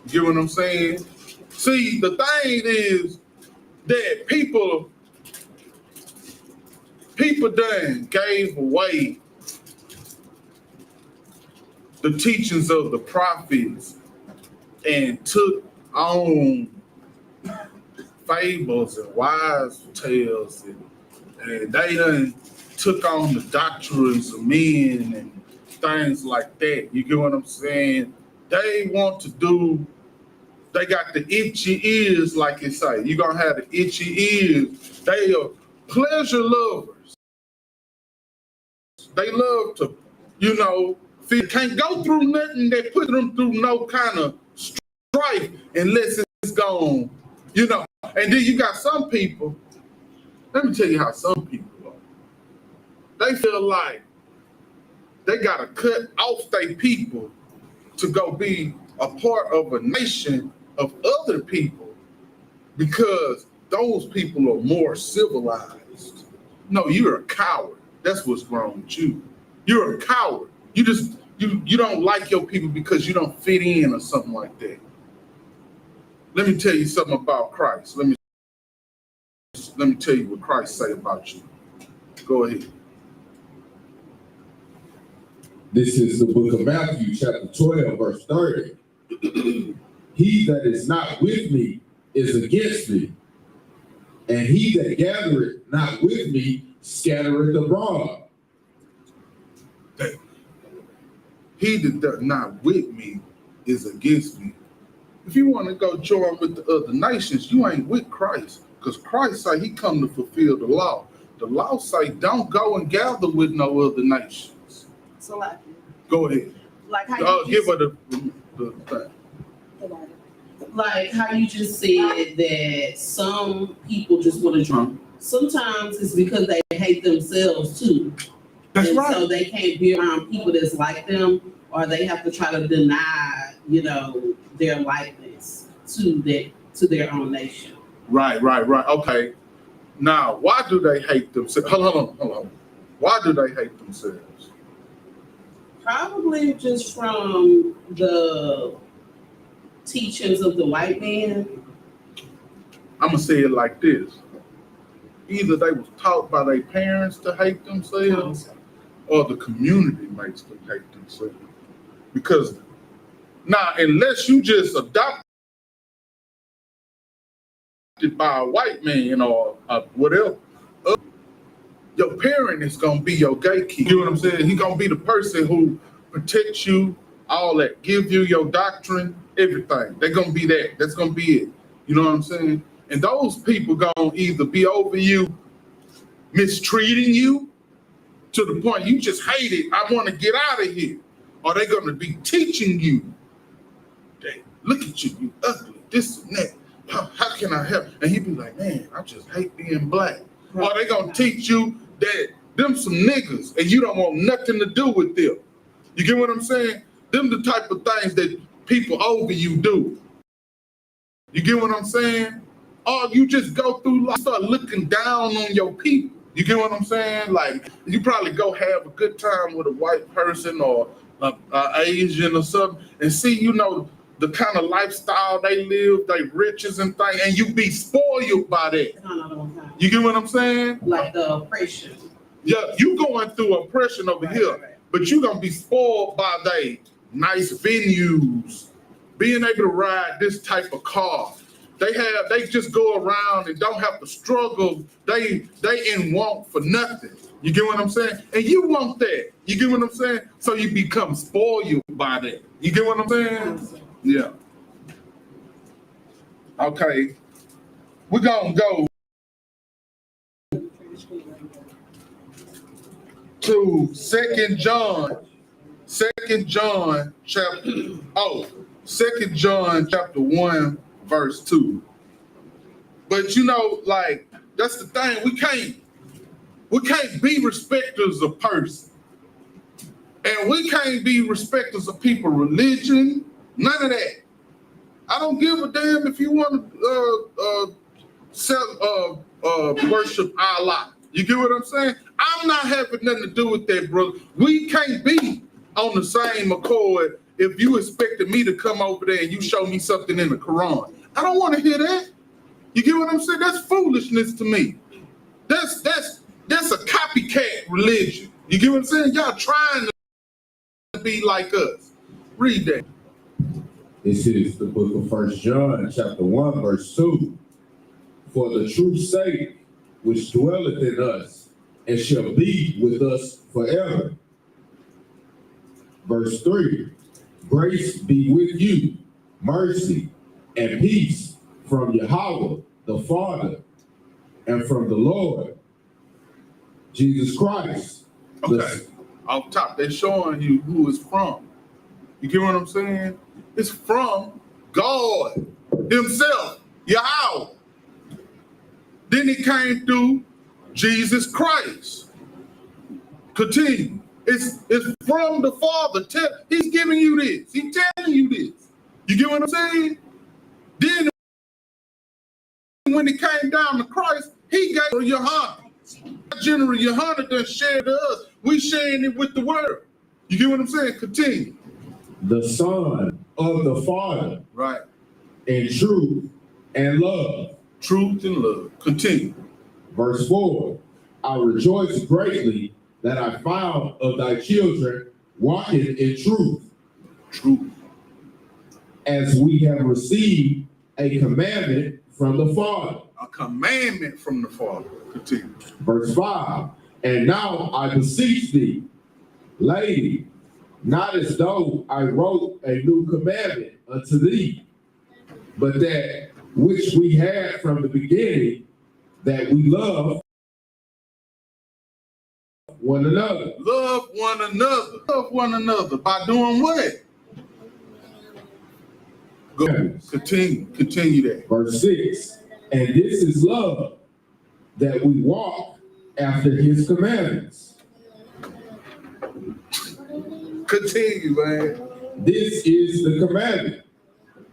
You get what I'm saying? See, the thing is that people done gave away the teachings of the prophets and took on fables and wise tales, and they done took on the doctrines of men and things like that. You get what I'm saying? They want to do, they got the itchy ears, like you say. You're going to have the itchy ears. They are pleasure lovers. They love to, feel, can't go through nothing that put them through no kind of strife unless it's gone, And then you got some people, let me tell you how some people are. They feel like they got to cut off their people to go be a part of a nation of other people because those people are more civilized. No, you're a coward. That's what's wrong with you. You're a coward. You don't like your people because you don't fit in or something like that. Let me tell you something about Christ. Let me tell you what Christ say about you. Go ahead. This is the book of Matthew, chapter 12, verse 30. He that is not with me is against me, and he that gathereth not with me scattereth abroad. He that not with me is against me. If you want to go join with the other nations, you ain't with Christ, because Christ say he come to fulfill the law. The law say don't go and gather with no other nations. So like, go ahead. Like how you give her the thing. Like how you just said that some people just want to drink. Sometimes it's because they hate themselves too. That's and right. So they can't be around people that's like them, or they have to try to deny, their likeness to their own nation. Right. Okay. Now, why do they hate themselves? Hold on. Why do they hate themselves? Probably just from the teachings of the white man. I'm gonna say it like this: either they was taught by their parents to hate themselves, or the community makes them hate themselves. Because now, unless you just adopted by a white man or whatever, your parent is gonna be your gatekeeper. You know what I'm saying? He's gonna be the person who protects you, all that, give you your doctrine, everything. They're gonna be that. That's gonna be it. You know what I'm saying? And those people gonna either be over you, mistreating you to the point you just hate it, I want to get out of here. Or they're gonna be teaching you, hey, look at you, you ugly, this and that. How can I help? And he be like, man, I just hate being black. Or they gonna teach you that them some niggas and you don't want nothing to do with them. You get what I'm saying? Them the type of things that people over you do. You get what I'm saying? Or you just go through life, start looking down on your people. You get what I'm saying? Like, you probably go have a good time with a white person or a Asian or something and see, you know, the kind of lifestyle they live, they riches and things, and you be spoiled by that. You get what I'm saying? Like the oppression. Yeah, you going through oppression over here, but you gonna be spoiled by they nice venues, being able to ride this type of car. They just go around and don't have to struggle. They in want for nothing. You get what I'm saying? And you want that. You get what I'm saying? So you become spoiled by that. You get what I'm saying? Yeah. Okay. We're gonna go to 2 John chapter 1, verse 2. But you know, like, that's the thing, we can't be respecters of person. And we can't be respecters of people's religion, none of that. I don't give a damn if you want to worship Allah. You get what I'm saying? I'm not having nothing to do with that, brother. We can't be on the same accord if you expected me to come over there and you show me something in the Quran. I don't want to hear that. You get what I'm saying? That's foolishness to me. That's a copycat religion. You get what I'm saying? Y'all trying to be like us. Read that. This is the book of 1 John, chapter 1, verse 2. For the truth's sake, which dwelleth in us, and shall be with us forever. Verse 3. Grace be with you, mercy and peace from Yahweh, the Father, and from the Lord, Jesus Christ. Okay. Off top, they're showing you who it's from. You get what I'm saying? It's from God himself, Yahweh. Then it came through Jesus Christ. Continue. It's from the Father. He's giving you this. He's telling you this. You get what I'm saying? Then when it came down to Christ, he gave YAHANNA. General YAHANNA done shared to us. We sharing it with the world. You get what I'm saying? Continue. The Son of the Father. Right. In truth and love. Truth and love. Continue. Verse 4. I rejoice greatly that I found of thy children walking in truth. Truth. As we have received a commandment from the Father. A commandment from the Father. Continue. Verse 5. And now I beseech thee, lady, not as though I wrote a new commandment unto thee, but that which we had from the beginning, that we love one another. Love one another. Love one another. By doing what? Go. Continue that. Verse 6. And this is love, that we walk after his commandments. Continue, man. This is the commandment,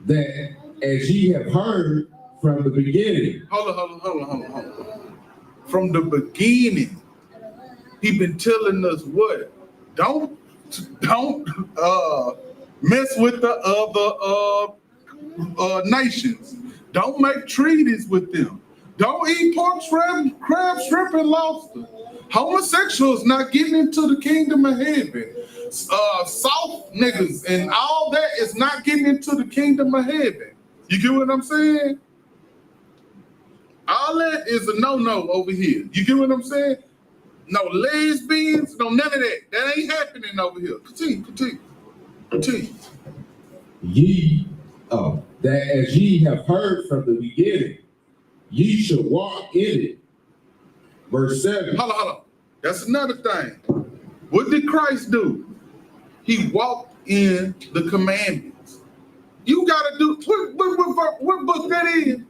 that as ye have heard from the beginning. Hold on. From the beginning, he been telling us what? Don't mess with the other nations. Don't make treaties with them. Don't eat pork, crab, shrimp, and lobster. Homosexuals not getting into the kingdom of heaven. Soft niggas and all that is not getting into the kingdom of heaven. You get what I'm saying? All that is a no-no over here. You get what I'm saying? No lesbians, no none of that. That ain't happening over here. Continue. That as ye have heard from the beginning, ye should walk in it. Verse 7. Hold on. That's another thing. What did Christ do? He walked in the commandments. You gotta do what book that is?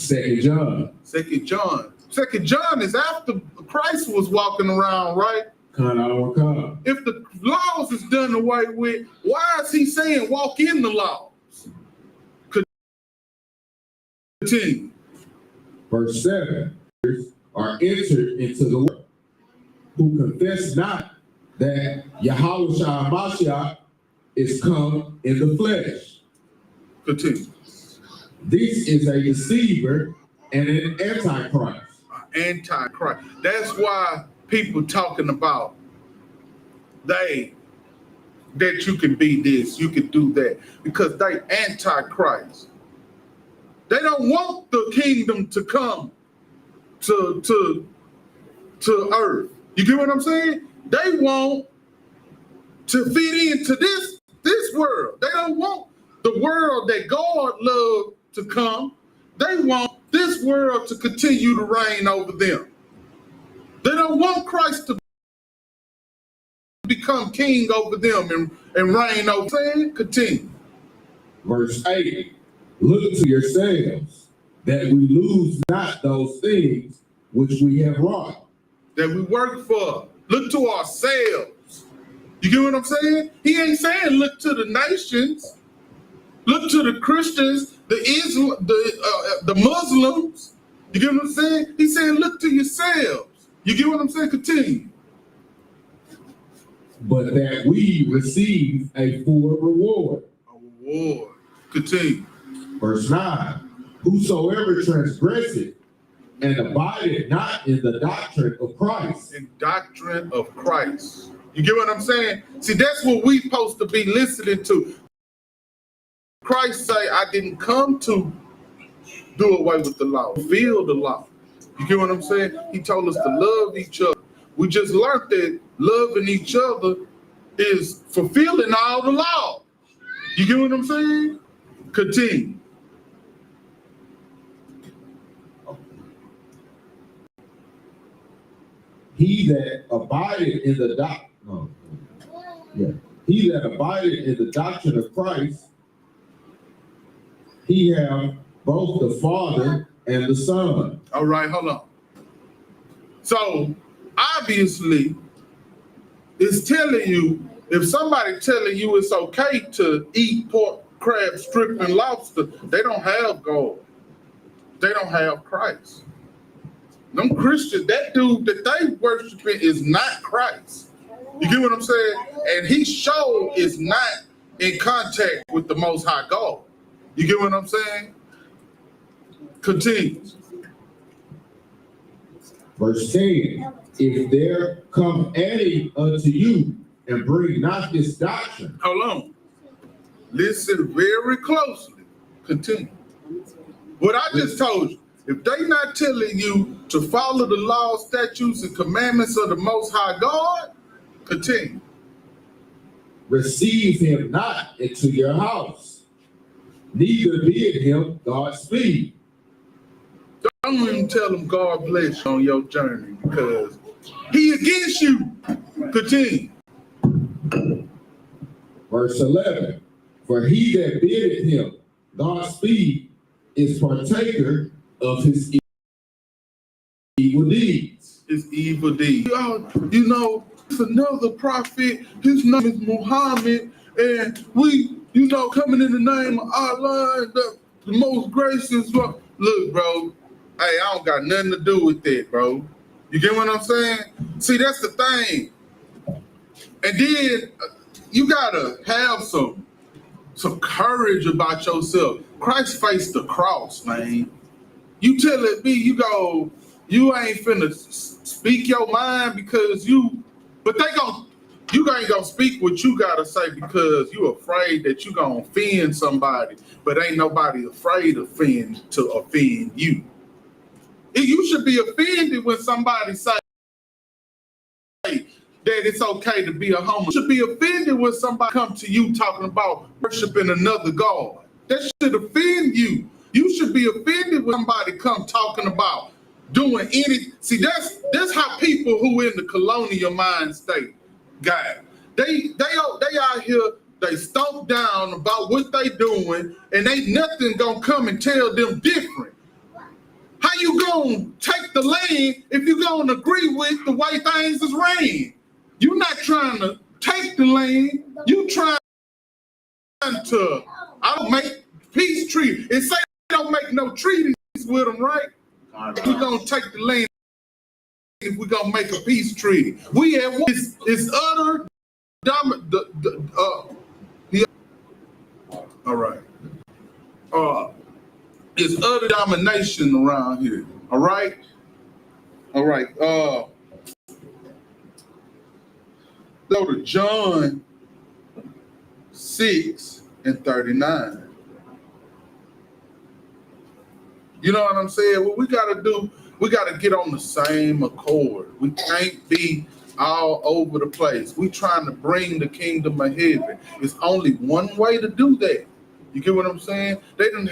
2 John. 2 John. 2 John is after Christ was walking around, right? Come. If the laws is done away with, why is he saying walk in the laws? Continue. Verse 7. Are entered into the world, who confess not that YAHANNA is come in the flesh. Continue. This is a deceiver and an antichrist. Antichrist. That's why people talking about that you can be this, you can do that, because they antichrist. They don't want the kingdom to come to earth. You get what I'm saying? They want to fit into this world. They don't want the world that God loved to come. They want this world to continue to reign over them. They don't want Christ to become king over them and reign over them. Continue. Verse 8. Look to yourselves, that we lose not those things which we have wrought. That we work for. Look to ourselves. You get what I'm saying? He ain't saying look to the nations. Look to the Christians, the Muslims. You get what I'm saying? He's saying look to yourselves. You get what I'm saying? Continue. But that we receive a full reward. A reward. Continue. Verse 9. Whosoever transgresseth and abideth not in the doctrine of Christ. In doctrine of Christ. You get what I'm saying? See, that's what we supposed to be listening to. Christ say, I didn't come to do away with the law, fulfill the law. You get what I'm saying? He told us to love each other. We just learned that loving each other is fulfilling all the law. You get what I'm saying? Continue. He that abideth in the He that abideth in the doctrine of Christ, he have both the Father and the Son. All right, hold on. So obviously, it's telling you, if somebody telling you it's okay to eat pork, crab, strip, and lobster, they don't have God. They don't have Christ. Them Christians, that dude that they worshiping is not Christ. You get what I'm saying? And he sure is not in contact with the Most High God. You get what I'm saying? Continue. Verse 10, if there come any unto you and bring not this doctrine. Hold on. Listen very closely. Continue. What I just told you, if they not telling you to follow the laws, statutes, and commandments of the Most High God, continue. Receive him not into your house, neither bid him Godspeed. Don't even tell him God bless you on your journey, because he against you. Continue. Verse 11, for he that biddeth him Godspeed is partaker of his evil deeds. His evil deeds. You know, it's another prophet. His name is Muhammad, and we, coming in the name of Allah, the most gracious. Look, bro. Hey, I don't got nothing to do with that, bro. You get what I'm saying? See, that's the thing. And then you gotta have some courage about yourself. Christ faced the cross, man. You tell it me, you go, You ain't finna speak your mind because you, but you ain't gonna speak what you gotta say because you afraid that you gonna offend somebody, but ain't nobody afraid to offend you. You should be offended when somebody say that it's okay to be a homo. You should be offended when somebody come to you talking about worshiping another God. That should offend you. You should be offended when somebody come talking about doing any. See, that's how people who in the colonial mind state got it. They out here, they stomp down about what they doing, and ain't nothing gonna come and tell them different. How you gonna take the land if you gonna agree with the way things is ran? You're not trying to take the land. You trying to make peace treaty. It say don't make no treaties with them, right? We're gonna take the land if we're gonna make a peace treaty. We have one. It's utter all right. It's utter domination around here. All right. All right. Go to John 6:39. You know what I'm saying? What we gotta do, we gotta get on the same accord. We can't be all over the place. We trying to bring the kingdom of heaven. It's only one way to do that. You get what I'm saying? They done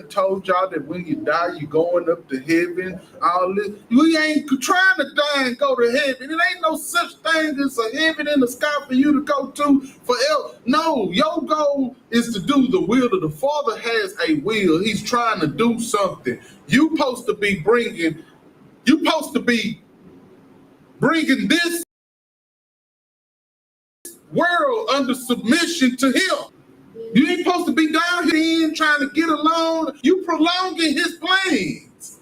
told y'all that when you die, you going up to heaven, all this. We ain't trying to die and go to heaven. It ain't no such thing as a heaven in the sky for you to go to forever. No, your goal is to do the will of the Father has a will. He's trying to do something. You supposed to be bringing this world under submission to him. You ain't supposed to be down here trying to get along. You prolonging his plans.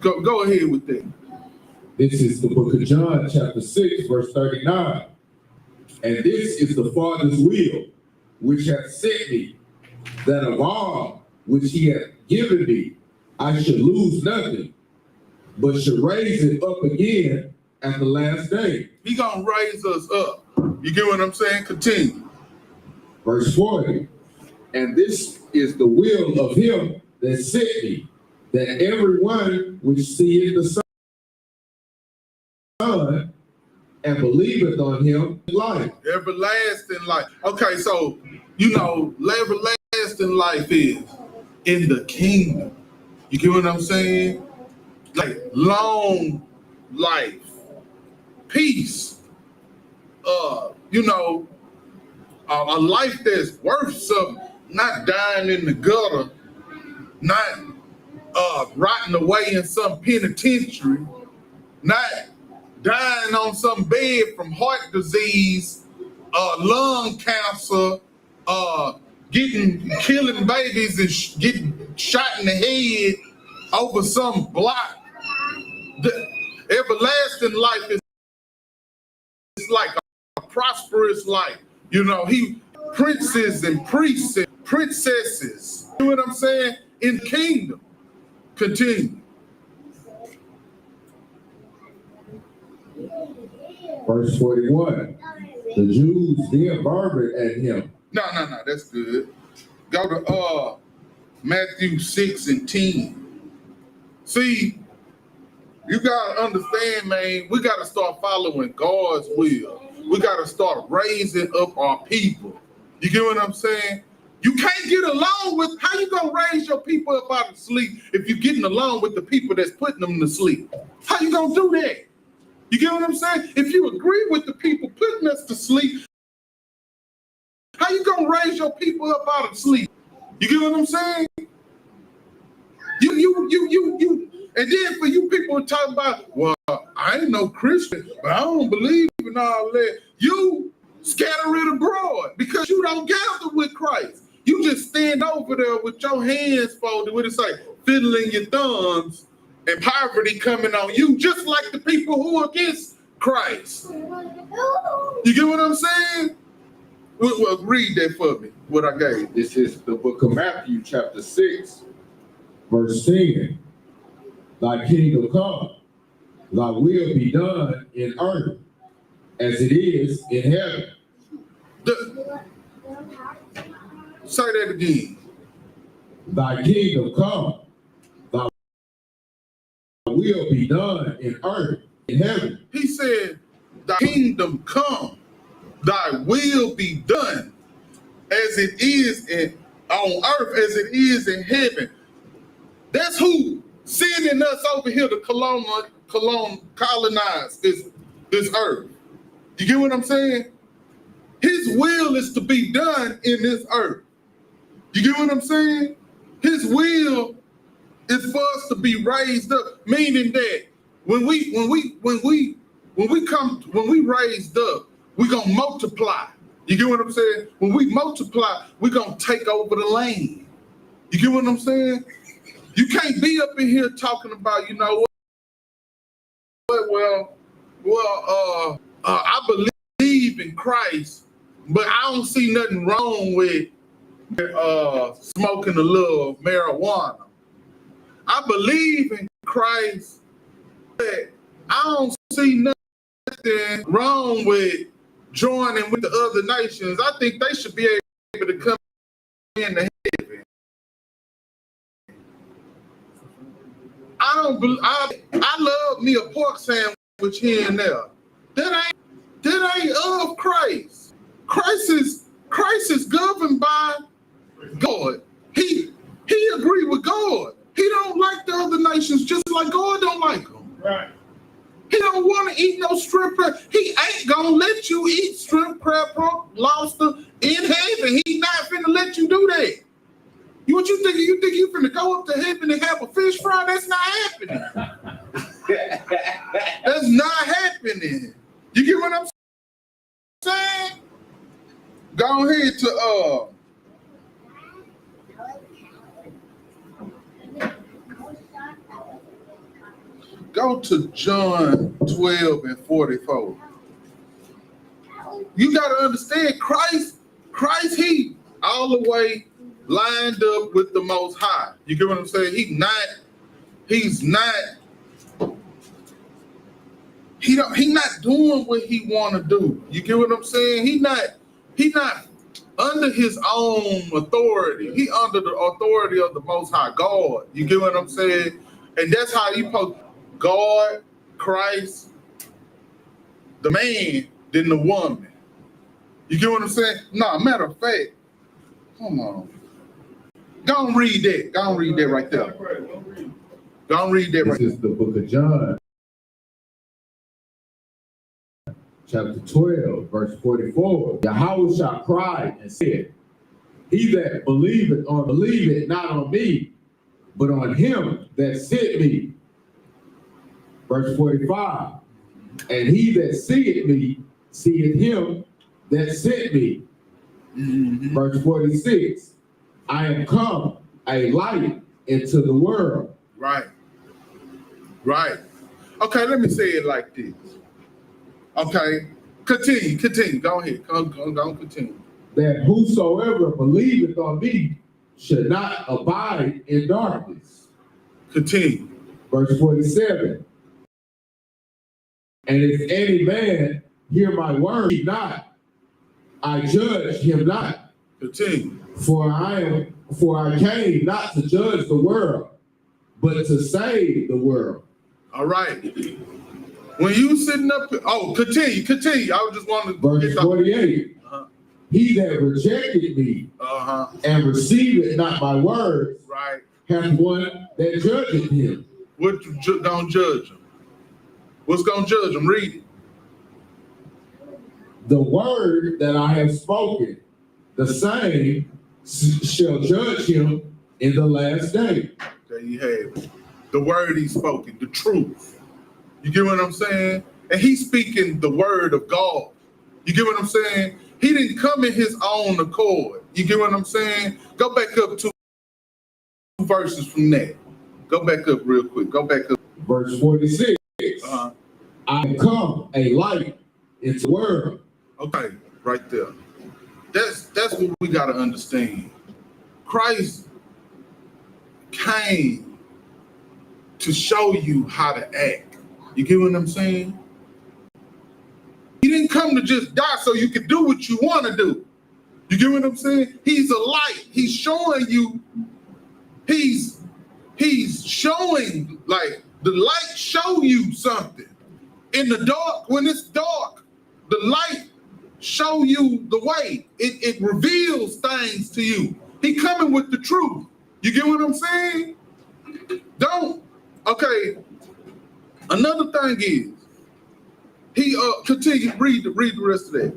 Go ahead with that. This is the book of John, chapter 6, verse 39. And this is the Father's will, which hath sent me, that of all which he hath given me, I should lose nothing, but should raise it up again at the last day. He gonna raise us up. You get what I'm saying? Continue. Verse 40, and this is the will of him that sent me, that everyone which seeth the Son and believeth on him life. Everlasting life. Okay, so you know, everlasting life is in the kingdom. You get what I'm saying? Like long life, peace. You know, a life that's worth something, not dying in the gutter, not rotting away in some penitentiary, not dying on some bed from heart disease, lung cancer, killing babies and getting shot in the head over some block. The everlasting life is like a prosperous life. You know, princes and priests and princesses. You know what I'm saying? In the kingdom. Continue. Verse 41. The Jews then marveled at him. No, that's good. Go to Matthew 6:10. See, you gotta understand, man, we gotta start following God's will. We gotta start raising up our people. You get what I'm saying? You can't get along with, how you gonna raise your people up out of sleep if you're getting along with the people that's putting them to sleep? How you gonna do that? You get what I'm saying? If you agree with the people putting us to sleep, how you gonna raise your people up out of sleep? You get what I'm saying? You, and then for you people talking about, well, I ain't no Christian, but I don't believe in all that. You scatter it abroad because you don't gather with Christ. You just stand over there with your hands folded, what it say, fiddling your thumbs, and poverty coming on you, just like the people who are against Christ. You get what I'm saying? Well, read that for me, what I gave. This is the book of Matthew, chapter 6, verse 10. thy kingdom come, thy will be done in earth as it is in heaven. Say that again. Thy kingdom come, thy will be done in earth in heaven. He said, thy kingdom come, thy will be done as it is on earth as it is in heaven. That's who sending us over here to colonize this earth. You get what I'm saying? His will is to be done in this earth. You get what I'm saying? His will is for us to be raised up, meaning that when we raised up, we're gonna multiply. You get what I'm saying? When we multiply, we're gonna take over the land. You get what I'm saying? You can't be up in here talking about, you know what? I believe in Christ, but I don't see nothing wrong with smoking a little marijuana. I believe in Christ, but I don't see nothing wrong with joining with the other nations. I think they should be able to come into heaven. I love me a pork sandwich here and there. That ain't of Christ. Christ is governed by God. He agree with God. He don't like the other nations just like God don't like them. Right. He don't want to eat no shrimp crab. He ain't gonna let you eat shrimp crab, pork, lobster in heaven. He not finna let you do that. What you think? You think you finna go up to heaven and have a fish fry? That's not happening. That's not happening. You get what I'm saying? Go ahead to go to John 12 and 44. You got to understand Christ, he all the way lined up with the Most High. You get what I'm saying? He's not doing what he want to do. You get what I'm saying? He not under his own authority. He under the authority of the Most High God. You get what I'm saying? And that's how you post God, Christ, the man, then the woman. You get what I'm saying? No, matter of fact, come on. Go and read that. Go and read that right there. Go and read that right there. This is the book of John, chapter 12, verse 44. YAHANNA cried and said, he that believeth not on me, but on him that sent me. Verse 45, and he that seeth me, seeth him that sent me. Mm-hmm. Verse 46, I am come a light into the world. Right. Okay, let me say it like this. Okay, continue. Go ahead. Go continue. That whosoever believeth on me should not abide in darkness. Continue. Verse 47. And if any man hear my word not, I judge him not. Continue. For I came not to judge the world, but to save the world. All right. When you sitting up, continue. I was just wanting to. Verse 48. He that rejected me and received not my words, right, hath one that judgeth him. What don't judge him? What's gonna judge him? Read it. The word that I have spoken, the same shall judge him in the last day. There you have it. The word he's spoken, the truth. You get what I'm saying? And he's speaking the word of God. You get what I'm saying? He didn't come in his own accord. You get what I'm saying? Go back up 2 verses from that. Go back up real quick. Go back up. Verse 46. I come a light into the world. Okay, right there. That's what we got to understand. Christ came to show you how to act. You get what I'm saying? He didn't come to just die so you can do what you want to do. You get what I'm saying? He's a light. He's showing you, he's showing, like, the light show you something. In the dark, when it's dark, the light show you the way. It reveals things to you. He coming with the truth. You get what I'm saying? Okay. Another thing is, he continue, read the rest of that.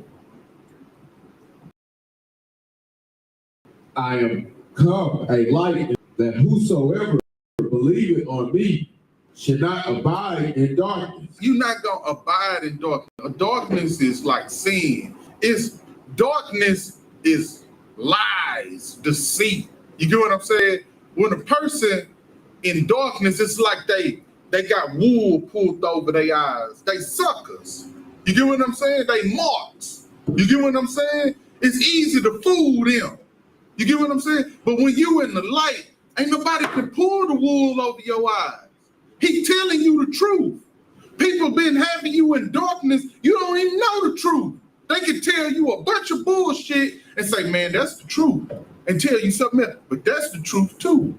I am come a light that whosoever believeth on me should not abide in darkness. You're not gonna abide in darkness. Darkness is like sin. Darkness is lies, deceit. You get what I'm saying? When a person in darkness, it's like they got wool pulled over their eyes. They suckers. You get what I'm saying? They marks. You get what I'm saying? It's easy to fool them. You get what I'm saying? But when you in the light, ain't nobody can pull the wool over your eyes. He telling you the truth. People been having you in darkness. You don't even know the truth. They can tell you a bunch of bullshit and say, man, that's the truth. And tell you something else. But that's the truth too.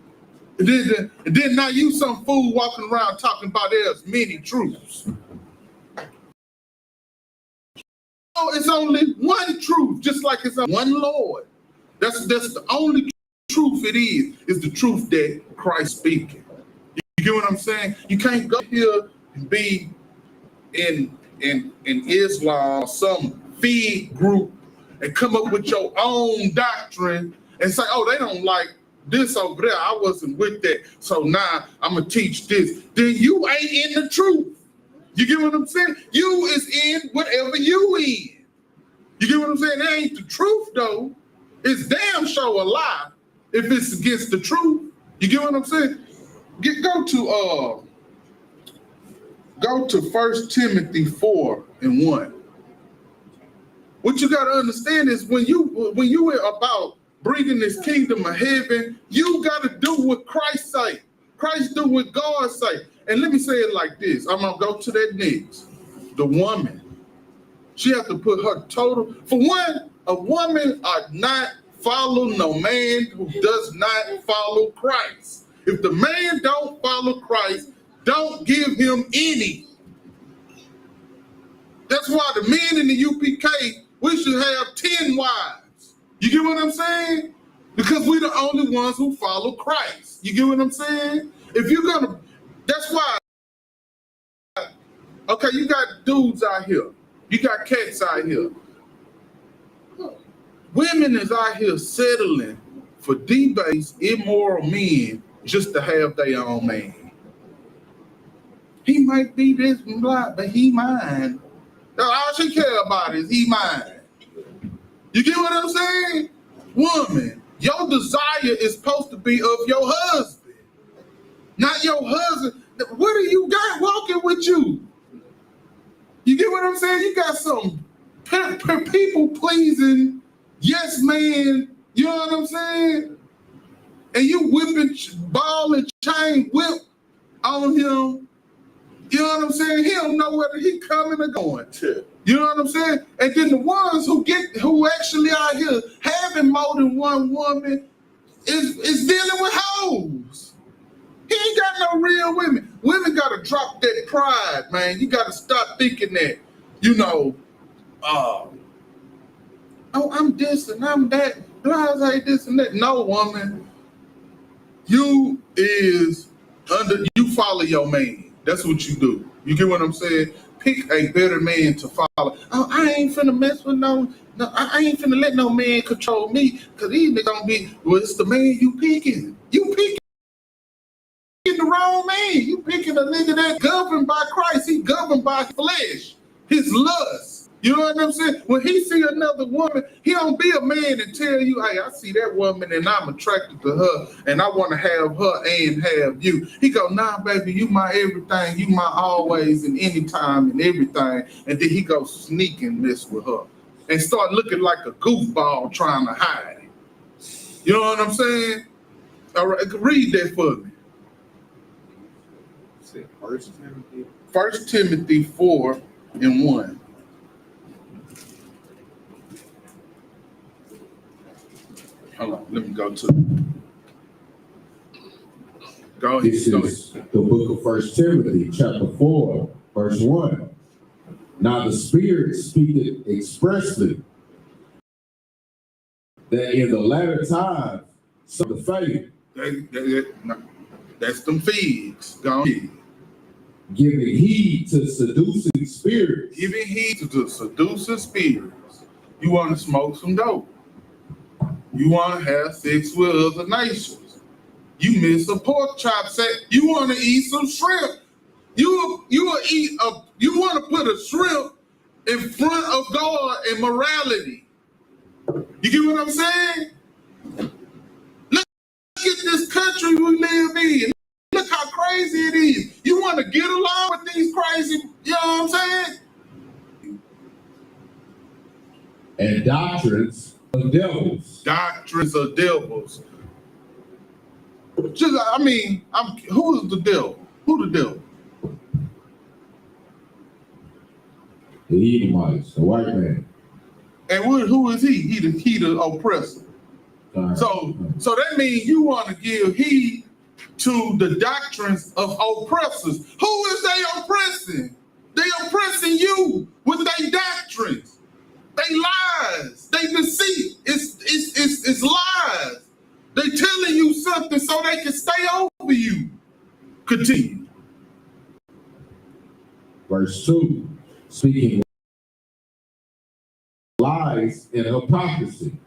And then now you some fool walking around talking about there's many truths. Oh, it's only one truth, just like it's one Lord. That's the only truth it is the truth that Christ speaking. You get what I'm saying? You can't go here and be in Islam or some feed group and come up with your own doctrine and say, oh, they don't like this over there. I wasn't with that. So now I'm going to teach this. Then you ain't in the truth. You get what I'm saying? You is in whatever you in. You get what I'm saying? That ain't the truth, though. It's damn sure a lie if it's against the truth. You get what I'm saying? Go to 1 Timothy 4:1. What you got to understand is when you are about bringing this kingdom of heaven, you got to do what Christ say. Christ do what God say. And let me say it like this. I'm going to go to that next. The woman. She has to put her total. For one, a woman are not follow no man who does not follow Christ. If the man don't follow Christ, don't give him any. That's why the men in the UPK, we should have 10 wives. You get what I'm saying? Because we're the only ones who follow Christ. You get what I'm saying? If you're gonna, that's why, okay, you got dudes out here. You got cats out here. Women is out here settling for debased, immoral men just to have their own man. He might be this and blah, but he mine. All she care about is he mine. You get what I'm saying? Woman, your desire is supposed to be of your husband, not your husband. What do you got walking with you? You get what I'm saying? You got some people pleasing, yes man, you know what I'm saying? And you whipping ball and chain whip on him. You know what I'm saying? He don't know whether he coming or going to. You know what I'm saying? And then the ones who actually out here having more than one woman is dealing with hoes. He ain't got no real women. Women gotta drop that pride, man. You gotta stop thinking that, oh, I'm this and I'm that, blase this and that. No, woman. You follow your man. That's what you do. You get what I'm saying? Pick a better man to follow. Oh, I ain't finna mess with no, I ain't finna let no man control me, because these niggas gonna be, well, it's the man you picking. You picking the wrong man. You picking a nigga that governed by Christ. He governed by flesh, his lust. You know what I'm saying? When he see another woman, he don't be a man and tell you, hey, I see that woman and I'm attracted to her and I want to have her and have you. He go, nah, baby, you my everything. You my always and anytime and everything. And then he go sneak and mess with her and start looking like a goofball trying to hide it. You know what I'm saying? All right, read that for me. said 1 Timothy. 1 Timothy 4:1. Hold on, let me go to it. Go ahead. This is the book of 1 Timothy, chapter 4, verse 1. Now the Spirit speaketh expressly that in the latter times some of the faith, That's them figs. Go ahead. giving heed to seducing spirits, Giving heed to the seducing spirits. You want to smoke some dope. You want to have sex with other nations. You miss a pork chop set. You want to eat some shrimp. You want to put a shrimp in front of God and morality. You get what I'm saying? Look at this country we live in. Look how crazy it is. You want to get along with these crazy, you know what I'm saying? and doctrines of devils. Doctrines of devils. Just, I mean, who is the devil? Who the devil? The Edomites, the white man. And who is he? He the oppressor. So that means you want to give heed to the doctrines of oppressors. Who is they oppressing? They oppressing you with their doctrines. They lies. They deceit. It's lies. They telling you something so they can stay over you. Continue. Verse 2, speaking lies and hypocrisy,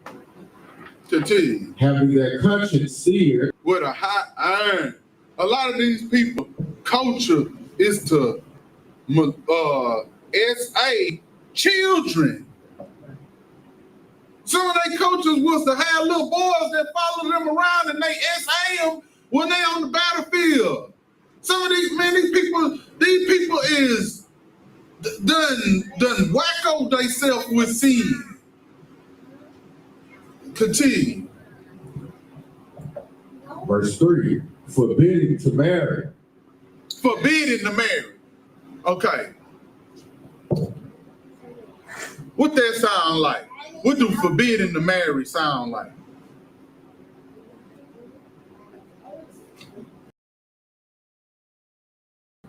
Continue. having their conscience seared With a hot iron. A lot of these people, culture is to SA children. Some of their cultures was to have little boys that follow them around and they SA them when they on the battlefield. Some of these people is done wacko theyself with sin. Continue. verse 3, forbidding to marry. Forbidding to marry. Okay. What that sound like? What do forbidding to marry sound like?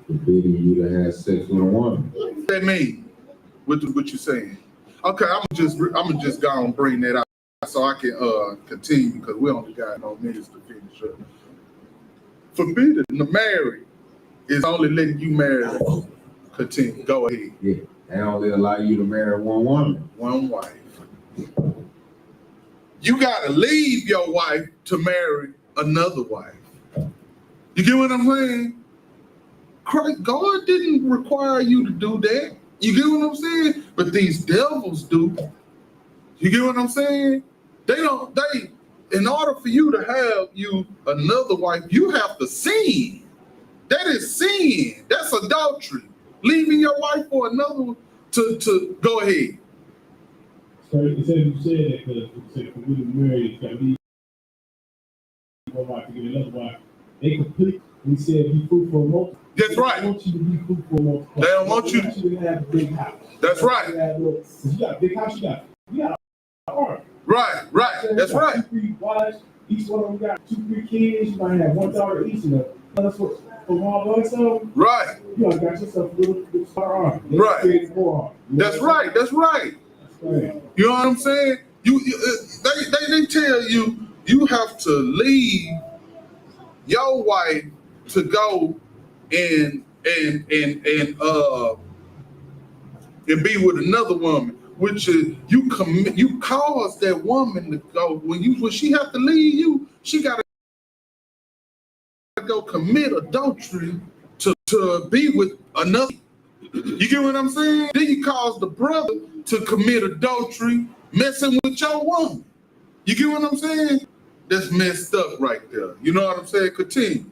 Forbidding you to have sex with a woman. What that mean? What you saying? Okay, I'm just gonna bring that out so I can continue because we only got no minutes to finish up. Forbidden to marry is only letting you marry. Continue. Go ahead. Yeah, they only allow you to marry one woman. One wife. You gotta leave your wife to marry another wife. You get what I'm saying? God didn't require you to do that. You get what I'm saying? But these devils do. You get what I'm saying? In order for you to have you another wife, you have to sin. That is sin. That's adultery. Leaving your wife for another one to go ahead. So you said that because you said for women married, it's got to be one wife to get another wife. They complete. We said be fruitful and multiply. That's right. They want you to be fruitful and multiply. They don't want you to have a big house. That's right. You got a big house. You got an arm. Right. That's right. 2-3 wives. Each one of them got 2-3 kids. You might have one daughter each. And that's what from all by yourself. Right. You got yourself a little star arm. Right. More arm. That's right. That's right. You know what I'm saying? They tell you have to leave your wife to go and be with another woman, which is you cause that woman to go when she have to leave you, she gotta go commit adultery to be with another. You get what I'm saying? Then you cause the brother to commit adultery, messing with your woman. You get what I'm saying? That's messed up right there. You know what I'm saying? Continue.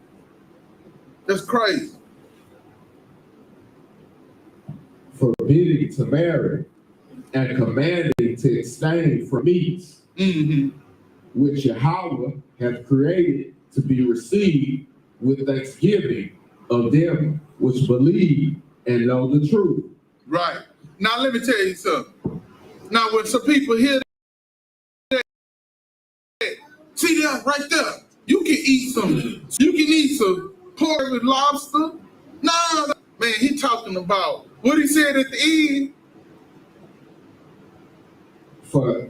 That's crazy. Forbidding to marry and commanding to abstain from meats, which Yahweh hath created to be received with thanksgiving of them which believe and know the truth. Right. Now let me tell you something. Now when some people hear that, see that right there, you can eat some pork with lobster. No, man, he talking about what he said at the end. For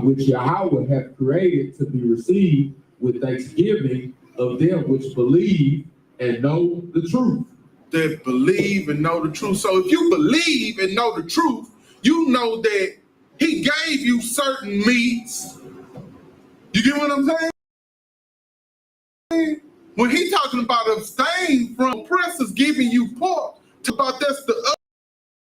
which Yahweh hath created to be received with thanksgiving of them which believe and know the truth. That believe and know the truth. So if you believe and know the truth, you know that he gave you certain meats. You get what I'm saying? When he talking about abstain from oppressors giving you pork, about that's the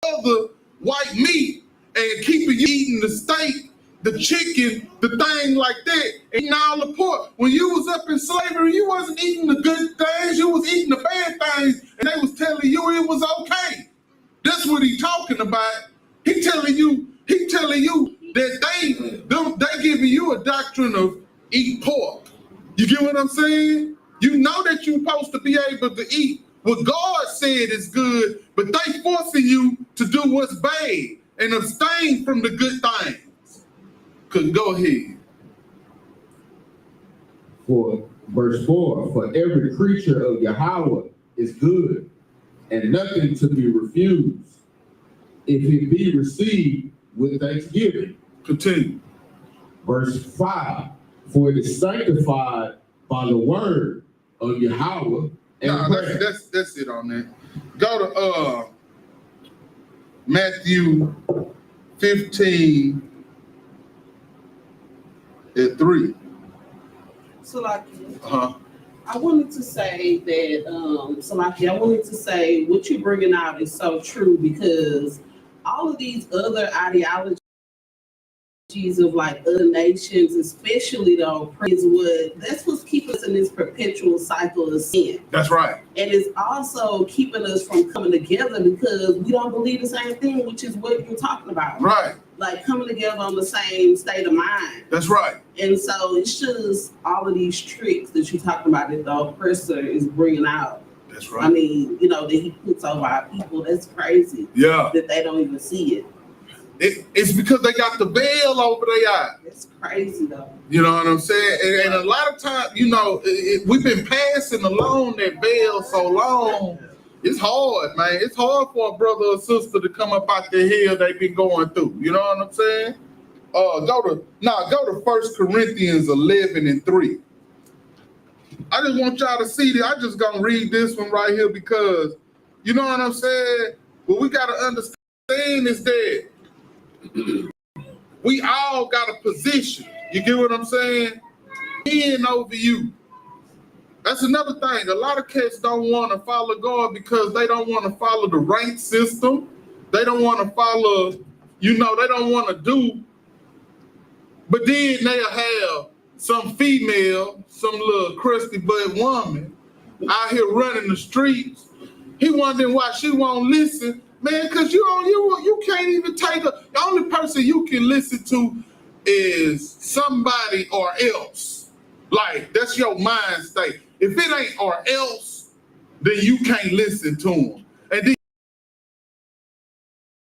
other white meat and keeping you eating the steak, the chicken, the thing like that, and eating all the pork. When you was up in slavery, you wasn't eating the good things, you was eating the bad things, and they was telling you it was okay. That's what he talking about. He telling you that they giving you a doctrine of eat pork. You get what I'm saying? You know that you're supposed to be able to eat what God said is good, but they forcing you to do what's bad and abstain from the good things. Go ahead. For verse 4, for every creature of Yahweh is good, and nothing to be refused, if it be received with thanksgiving. Continue. Verse 5, for it is sanctified by the word of Yahweh. That's it on that. Go to Matthew 15 at 3. Salaki, I wanted to say that, Salaki, I wanted to say what you're bringing out is so true, because all of these other ideologies of like other nations, especially though, that's what's keeping us in this perpetual cycle of sin. That's right. And it's also keeping us from coming together because we don't believe the same thing, which is what you're talking about. Right. Like coming together on the same state of mind. That's right. And so it's just all of these tricks that you're talking about that the oppressor is bringing out. That's right. I mean, that he puts over our people. That's crazy. Yeah. That they don't even see it. It's because they got the veil over their eyes. It's crazy though. You know what I'm saying? And a lot of times, we've been passing along that veil so long. It's hard, man. It's hard for a brother or sister to come up out the hell they've been going through. You know what I'm saying? Go to 1 Corinthians 11 and 3. I just want y'all to see that. I'm just gonna read this one right here because you know what I'm saying? What we gotta understand is that we all got a position. You get what I'm saying? In over you. That's another thing. A lot of cats don't want to follow God because they don't want to follow the rank system. They don't want to follow, they don't want to do. But then they'll have some female, some little crusty butt woman out here running the streets. He wondering why she won't listen. Man, because you can't even take her. The only person you can listen to is somebody or else. Like, that's your mind state. If it ain't or else, then you can't listen to them. And then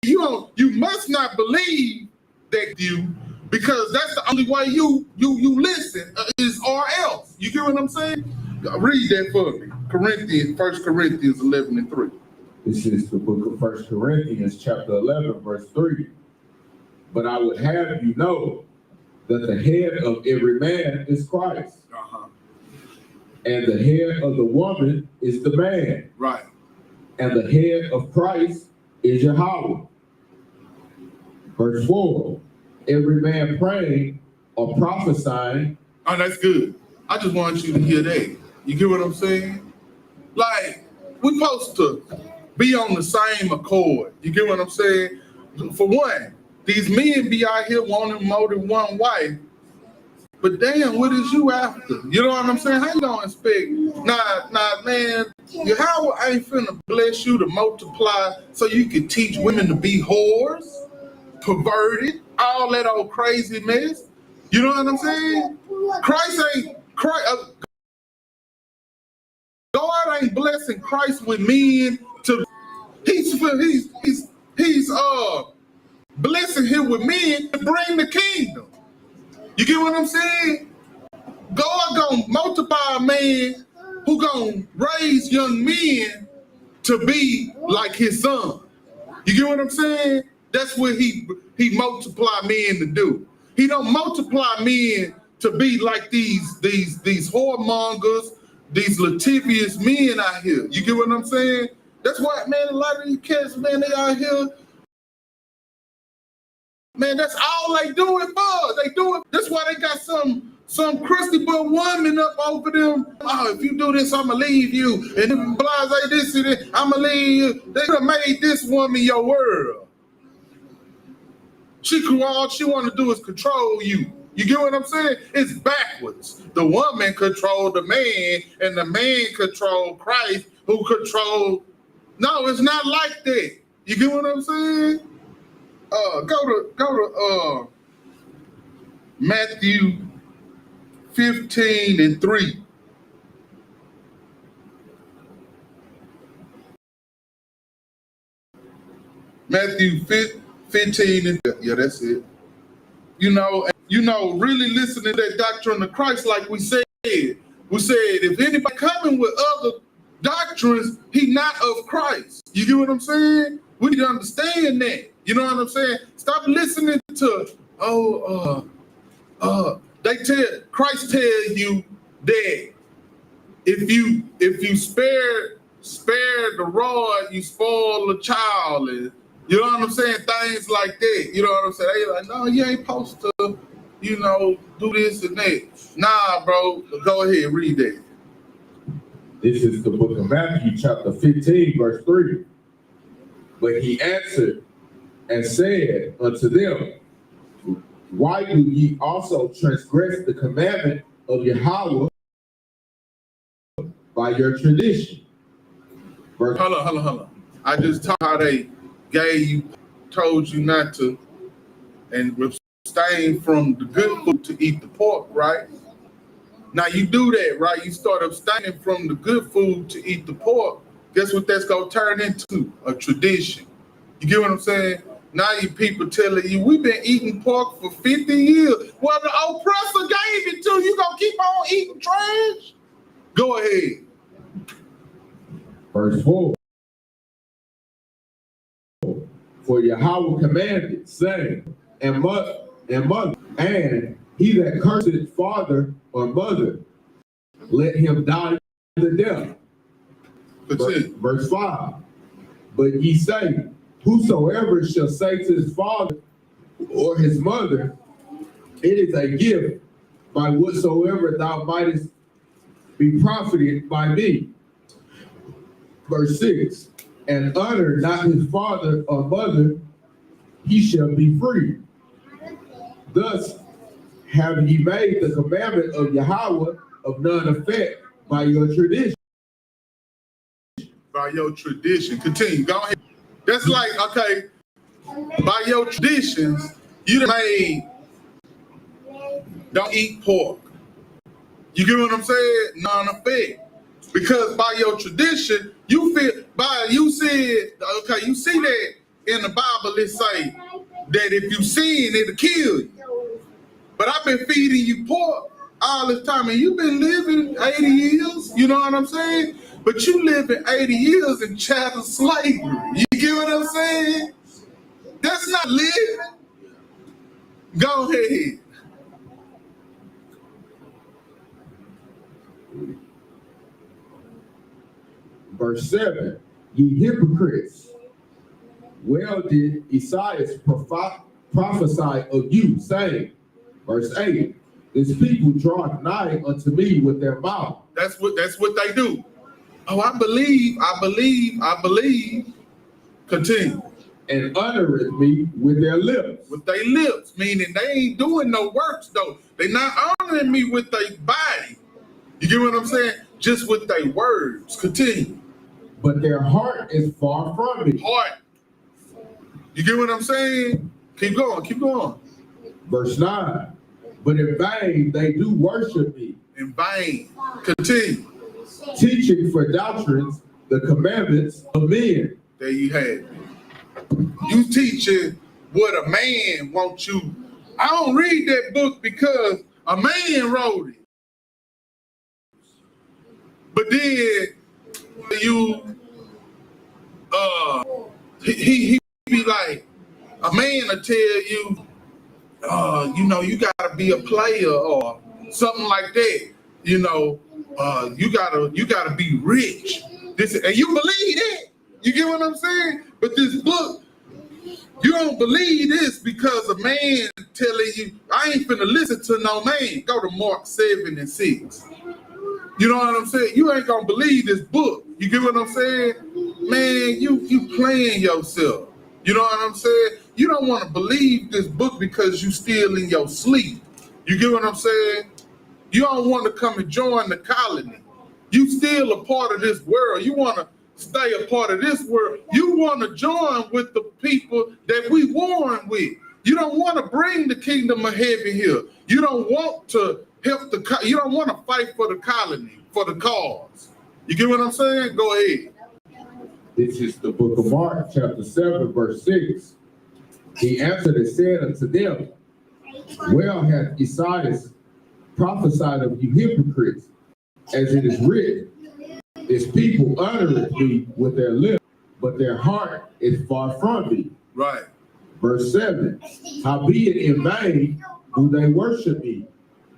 you must not believe that because that's the only way you listen is or else. You get what I'm saying? Read that for me. 1 Corinthians 11 and 3. This is the book of 1 Corinthians chapter 11, verse 3. But I would have you know that the head of every man is Christ. And the head of the woman is the man. Right. And the head of Christ is Yahweh. Verse 4. Every man praying or prophesying. Oh, that's good. I just want you to hear that. You get what I'm saying? Like, we're supposed to be on the same accord. You get what I'm saying? For one, these men be out here wanting more than one wife. But damn, what is you after? You know what I'm saying? How you gonna expect? Nah, man. Yahweh ain't finna bless you to multiply so you can teach women to be whores, perverted, all that old crazy mess. You know what I'm saying? Christ ain't Christ. God ain't blessing Christ with men to he's blessing him with men to bring the kingdom. You get what I'm saying? God gonna multiply a man who gonna raise young men to be like his son. You get what I'm saying? That's what he multiply men to do. He don't multiply men to be like these whoremongers, these lascivious men out here. You get what I'm saying? That's why, man, a lot of these cats, man, they out here. Man, that's all they doing for. They doing. That's why they got some crusty butt woman up over them. Oh, if you do this, I'ma leave you. And then blase this and that, I'ma leave you. They done made this woman your world. All she want to do is control you. You get what I'm saying? It's backwards. The woman control the man, and the man control Christ, who control. No, it's not like that. You get what I'm saying? Go to Matthew 15:3. Matthew 15 yeah, that's it. You know, really listen to that doctrine of Christ, like we said. We said if anybody coming with other doctrines, he not of Christ. You get what I'm saying? We need to understand that. You know what I'm saying? Stop listening to Christ tell you that if you spare the rod, you spoil the child, and you know what I'm saying? Things like that. You know what I'm saying? They like, no, you ain't supposed to, do this and that. Nah, bro. Go ahead, read that. This is the book of Matthew, chapter 15, verse 3. But he answered and said unto them, why do ye also transgress the commandment of Yahweh by your tradition? Hold on. I just taught how they told you not to, and abstain from the good food to eat the pork, right? Now you do that, right? You start abstaining from the good food to eat the pork. Guess what that's gonna turn into? A tradition. You get what I'm saying? Now you people telling you, we've been eating pork for 50 years. Well, the oppressor gave it to you. You gonna keep on eating trash? Go ahead. Verse 4. For Yahweh commanded, saying, and mother, and he that curseth father or mother, let him die the death. Verse 5. But ye say, whosoever shall say to his father or his mother, it is a gift by whatsoever thou mightest be profited by me. Verse 6. And honor not his father or mother, he shall be free. Thus have ye made the commandment of Yahweh of none effect by your tradition. By your tradition. Continue. Go ahead. That's like, okay, by your traditions, you made don't eat pork. You get what I'm saying? None effect. Because by your tradition, you said, okay, you see that in the Bible, it say that if you sin, it'll kill you. But I've been feeding you pork all this time, and you've been living 80 years, you know what I'm saying? But you living 80 years in chattel slavery. You get what I'm saying? That's not living. Go ahead. Verse 7, ye hypocrites, well did Isaiah prophesy of you, saying, verse 8, this people draw nigh unto me with their mouth. That's what they do. Oh, I believe. Continue. And honoreth me with their lips. With their lips, meaning they ain't doing no works though. They not honoring me with their body. You get what I'm saying? Just with their words. Continue. But their heart is far from me. Heart. You get what I'm saying? Keep going. Verse 9. But in vain they do worship me. In vain. Continue. teaching for doctrines the commandments of men. There you have it. You teaching what a man wants you. I don't read that book because a man wrote it. But then you he be like, a man will tell you, you know, you gotta be a player or something like that. You know, you gotta be rich. This, and you believe that. You get what I'm saying? But this book, you don't believe this because a man telling you, I ain't finna listen to no man. Go to Mark 7:6. You know what I'm saying? You ain't gonna believe this book. You get what I'm saying? Man, you playing yourself. You know what I'm saying? You don't want to believe this book because you still in your sleep. You get what I'm saying? You don't want to come and join the colony. You still a part of this world. You want to stay a part of this world. You want to join with the people that we warn with. You don't want to bring the kingdom of heaven here. You don't want to help you don't want to fight for the colony, for the cause. You get what I'm saying? Go ahead. This is the book of Mark, chapter 7, verse 6. He answered and said unto them, well hath Isaiah prophesied of you hypocrites, as it is written, his people honoreth me with their lips, but their heart is far from me. Right. Verse 7, howbeit in vain do they worship me,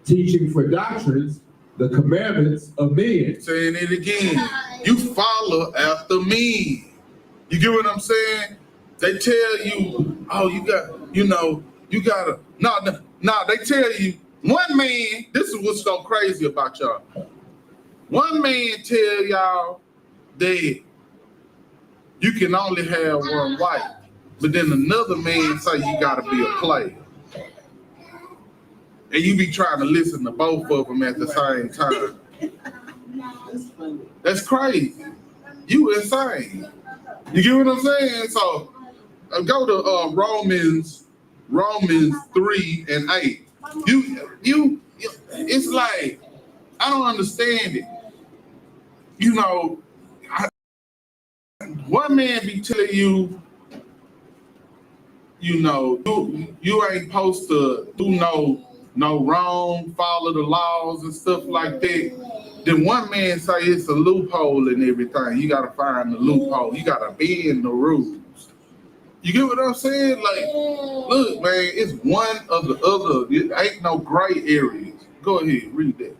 teaching for doctrines the commandments of men. Saying it again, you follow after me. You get what I'm saying? They tell you, oh, you got, you know, you gotta, no, they tell you, one man, this is what's so crazy about y'all. One man tell y'all that you can only have one wife, but then another man say you gotta be a player. And you be trying to listen to both of them at the same time. That's crazy. You insane. You get what I'm saying? So go to Romans 3:8. You it's like, I don't understand it. You know, one man be telling you, you know, you ain't supposed to do no wrong, follow the laws and stuff like that. Then one man say it's a loophole and everything. You gotta find the loophole. You gotta bend the rules. You get what I'm saying? Like, look, man, it's one of the other. It ain't no gray areas. Go ahead, read that.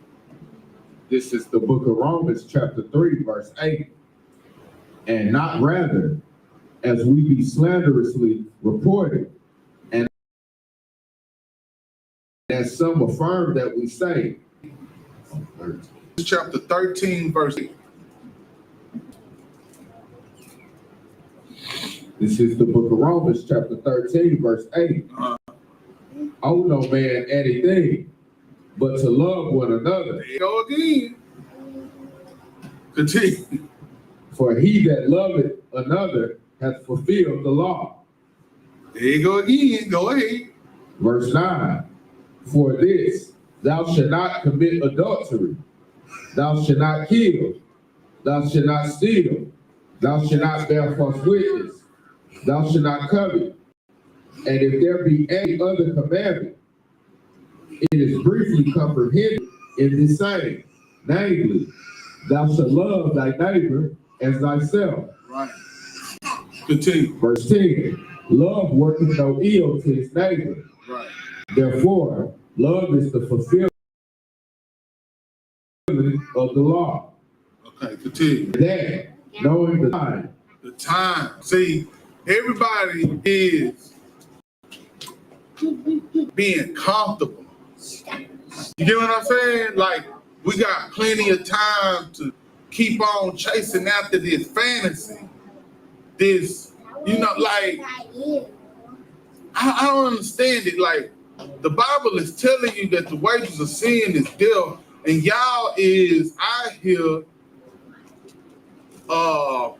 This is the book of Romans, chapter 3, verse 8. And not rather, as we be slanderously reported, and as some affirm that we say. Chapter 13, verse 8. This is the book of Romans, chapter 13, verse 8. Owe no man anything but to love one another. There you go again. Continue. For he that loveth another hath fulfilled the law. There you go again. Go ahead. Verse 9. For this, thou shalt not commit adultery. Thou shalt not kill. Thou shalt not steal. Thou shalt not bear false witness. Thou shalt not covet. And if there be any other commandment, it is briefly comprehended in this saying, namely, thou shalt love thy neighbor as thyself. Right. Continue. Verse 10, love worketh no ill to his neighbor. Right. Therefore, love is the fulfillment of the law. Okay, continue. That, knowing the time. The time. See, everybody is being comfortable. You get what I'm saying? Like, we got plenty of time to keep on chasing after this fantasy. This, you know, like, I don't understand it. Like, the Bible is telling you that the wages of sin is death, and y'all is out here,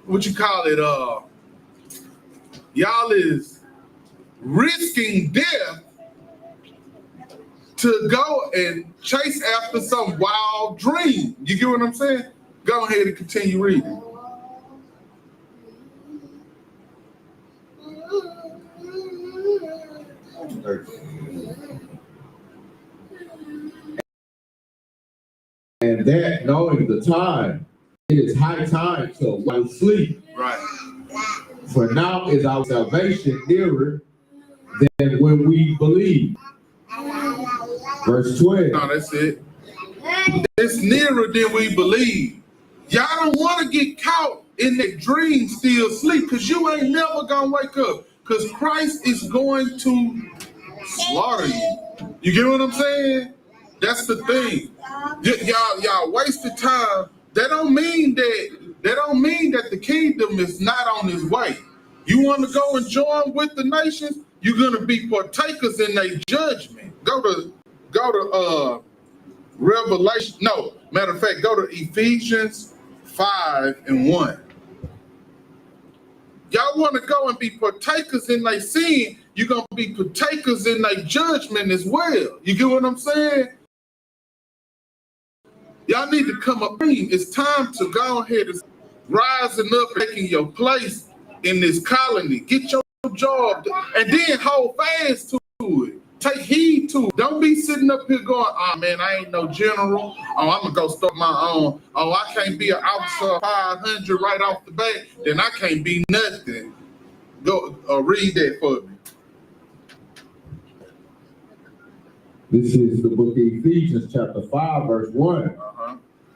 what you call it, y'all is risking death to go and chase after some wild dream. You get what I'm saying? Go ahead and continue reading. And that knowing the time, it is high time to awake sleep. Right. For now is our salvation nearer than when we believe. Verse 12. No, that's it. It's nearer than we believe. Y'all don't want to get caught in that dream still sleep, because you ain't never gonna wake up, because Christ is going to slaughter you. You get what I'm saying? That's the thing. Y'all wasted time. That don't mean that the kingdom is not on its way. You want to go and join with the nations, you're gonna be partakers in their judgment. Go to Revelation. No, matter of fact, go to Ephesians 5:1. Y'all want to go and be partakers in their sin, you're gonna be partakers in their judgment as well. You get what I'm saying? Y'all need to come up. It's time to go ahead and rising up, taking your place in this colony. Get your job and then hold fast to it. Take heed to it. Don't be sitting up here going, oh man, I ain't no general. Oh, I'm gonna go start my own. Oh, I can't be an officer 500 right off the bat. Then I can't be nothing. Go read that for me. This is the book of Ephesians, chapter 5, verse 1.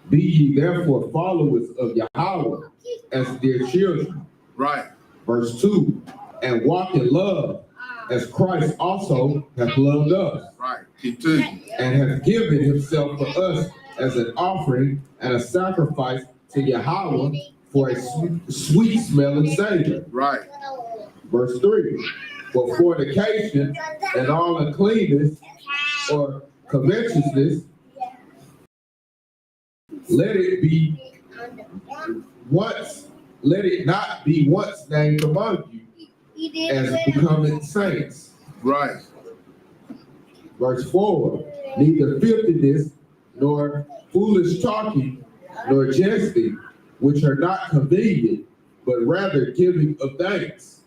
Be ye therefore followers of Yahweh as dear children. Right. Verse 2. And walk in love as Christ also hath loved us. Right. Continue. And hath given himself for us as an offering and a sacrifice to Yahweh for a sweet smelling savor. Right. Verse 3. For fornication and all uncleanness or covetousness, let it not be once named among you as becoming saints. Right. Verse 4. Neither filthiness, nor foolish talking, nor jesting, which are not convenient, but rather giving of thanks.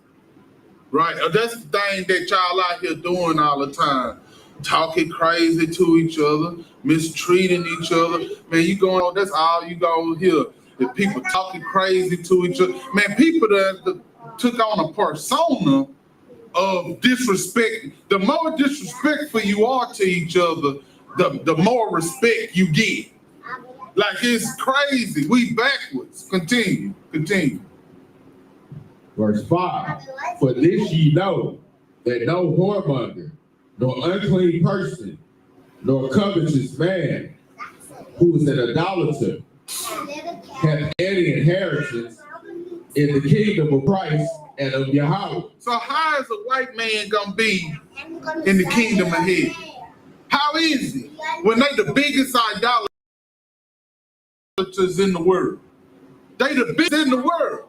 Right. That's the thing that y'all out here doing all the time. Talking crazy to each other, mistreating each other. Man, you going on, that's all you gonna hear. If people talking crazy to each other. Man, people that took on a persona of disrespect. The more disrespectful you are to each other, the more respect you get. Like, it's crazy. We backwards. Continue. Verse 5. For this ye know, that no whoremonger, nor unclean person, nor covetous man, who is an idolater, have any inheritance in the kingdom of Christ and of Yahweh. So how is a white man gonna be in the kingdom of heaven? How is it when they the biggest idolaters in the world? They the biggest in the world.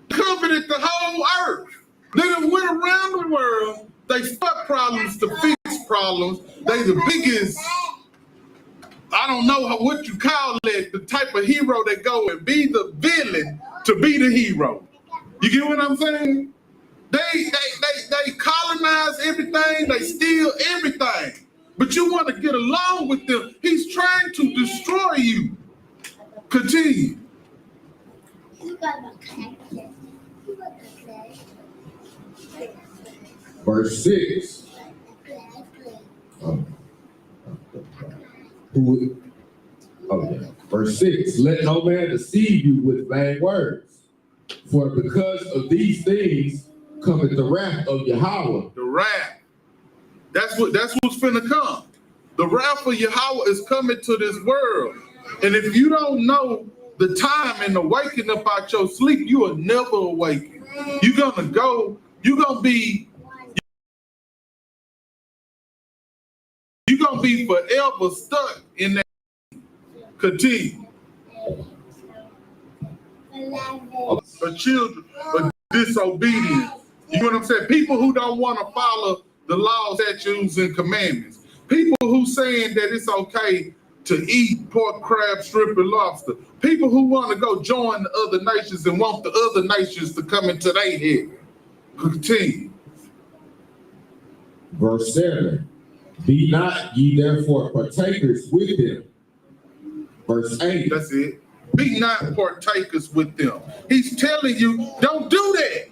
Coveted the whole earth. They done went around the world. They start problems to fix problems. They the biggest, I don't know what you call it, the type of hero that go and be the villain to be the hero. You get what I'm saying? They colonize everything, they steal everything. But you want to get along with them. He's trying to destroy you. Continue. Verse 6. Verse 6. Let no man deceive you with vain words, for because of these things cometh the wrath of Yahweh. The wrath. That's what's finna come. The wrath of Yahweh is coming to this world. And if you don't know the time and the waking up out your sleep, you will never awaken. You're gonna be forever stuck in that. Continue. For children of disobedience. You know what I'm saying? People who don't want to follow the laws, statutes, and commandments. People who saying that it's okay to eat pork, crab, shrimp, and lobster. People who want to go join the other nations and want the other nations to come into their head. Continue. Verse 7, be not ye therefore partakers with them. Verse 8. That's it. Be not partakers with them. He's telling you, don't do that.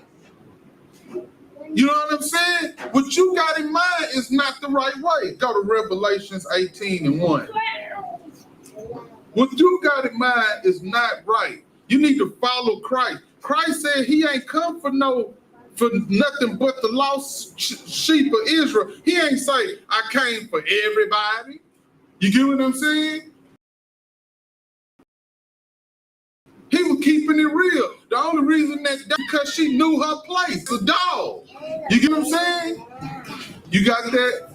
You know what I'm saying? What you got in mind is not the right way. Go to Revelations 18:1. What you got in mind is not right. You need to follow Christ. Christ said he ain't come for nothing but the lost sheep of Israel. He ain't say, I came for everybody. You get what I'm saying? He was keeping it real. The only reason that's because she knew her place, the dog. You get what I'm saying? You got that?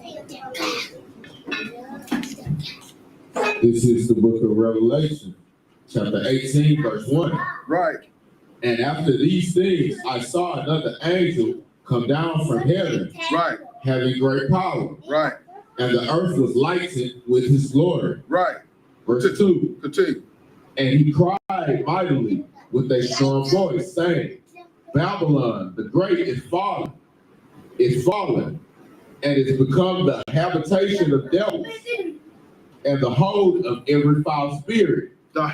This is the book of Revelation, chapter 18, verse 1. Right. And after these things, I saw another angel come down from heaven, Right. having great power. Right. And the earth was lightened with his glory. Right. Verse 2. Continue. And he cried mightily with a strong voice, saying, Babylon the great is fallen, and is become the habitation of devils, and the hold of every foul spirit. The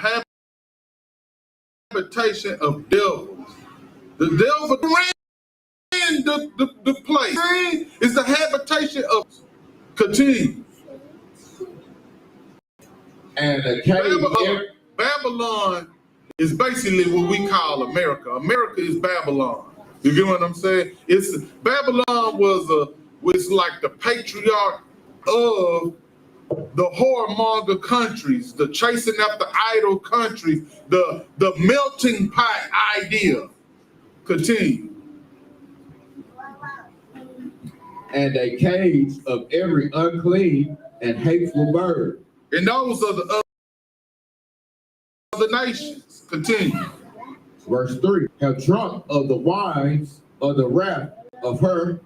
habitation of devils. The devil ran the place. Is the habitation of. Continue. And the cave. Babylon is basically what we call America. America is Babylon. You get what I'm saying? Babylon was like the patriarch of the whoremonger countries, the chasing after idol countries, the melting pot idea. Continue. And a cage of every unclean and hateful bird. And those are the other nations. Continue. Verse 3, have drunk of the wines of the wrath of her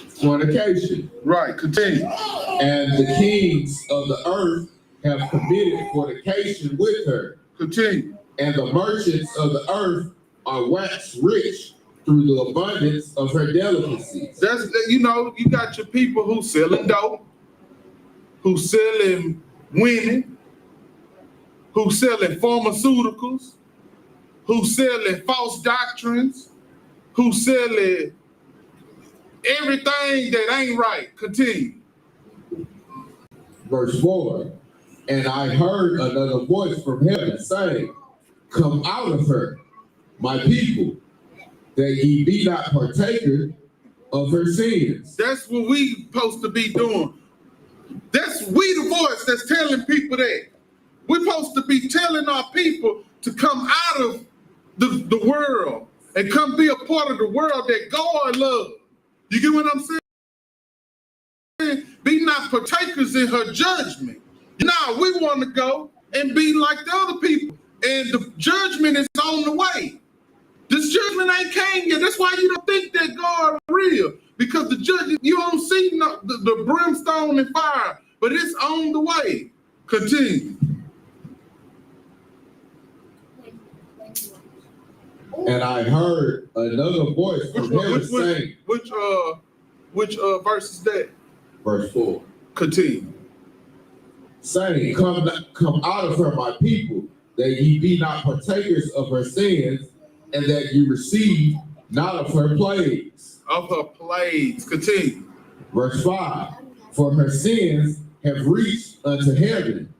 fornication. Right, continue. And the kings of the earth have committed fornication with her. Continue. And the merchants of the earth are waxed rich through the abundance of her delicacies. That's, you got your people who selling dope, who selling women, who selling pharmaceuticals, who selling false doctrines, who selling everything that ain't right. Continue. Verse 4, and I heard another voice from heaven saying, come out of her, my people, that ye be not partakers of her sins. That's what we supposed to be doing. That's we the voice that's telling people that. We're supposed to be telling our people to come out of the world and come be a part of the world that God loves. You get what I'm saying? Be not partakers in her judgment. Now we want to go and be like the other people. And the judgment is on the way. This judgment ain't came yet. That's why you don't think that God is real. Because the judgment, you don't see the brimstone and fire, but it's on the way. Continue. And I heard another voice from heaven saying, which verse is that? Verse 4. Continue. Saying, come out of her, my people, that ye be not partakers of her sins, and that ye receive not of her plagues. Of her plagues. Continue. Verse 5. For her sins have reached unto heaven,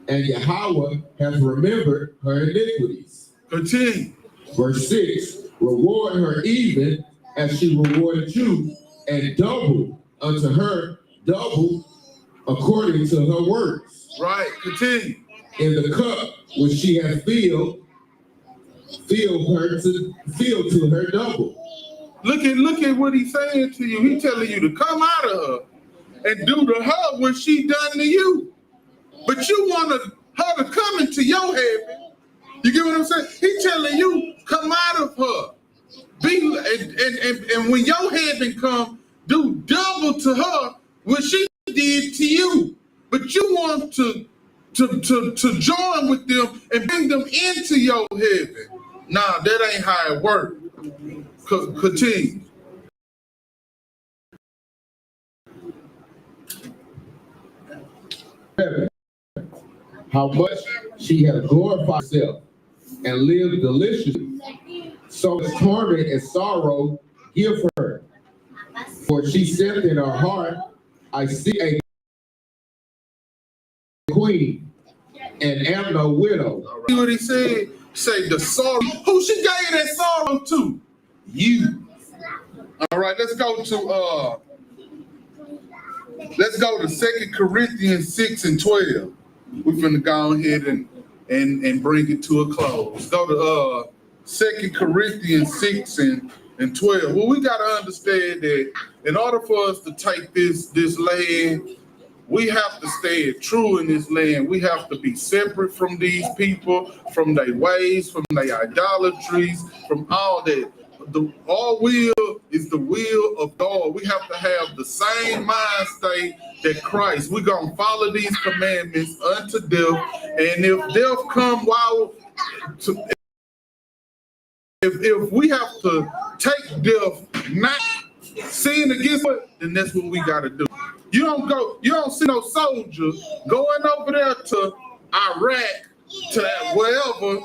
and Yahweh hath remembered her iniquities. Continue. Verse 6, reward her even as she rewarded you, and double unto her, double according to her works. Right, continue. In the cup which she hath filled to her double. Look at what he's saying to you. He's telling you to come out of her and do to her what she done to you. But you want her to come into your heaven. You get what I'm saying? He's telling you, come out of her. And when your heaven come, do double to her what she did to you. But you want to to join with them and bring them into your heaven. Nah, that ain't how it works. Continue. How much she had glorified herself and lived deliciously. So much torment and sorrow give her. For she said in her heart, I see a queen and am no widow. See what he said? Say the sorrow. Who she gave that sorrow to? You. All right, let's go to 2 Corinthians 6 and 12. We're finna go ahead and bring it to a close. Go to 2 Corinthians 6 and 12. Well, we gotta understand that in order for us to take this land, we have to stay true in this land. We have to be separate from these people, from their ways, from their idolatries, from all that. Our will is the will of God. We have to have the same mind state that Christ. We're going to follow these commandments unto death. And if death come if we have to take death not sin against it, then that's what we got to do. You don't see no soldier going over there to Iraq, to wherever,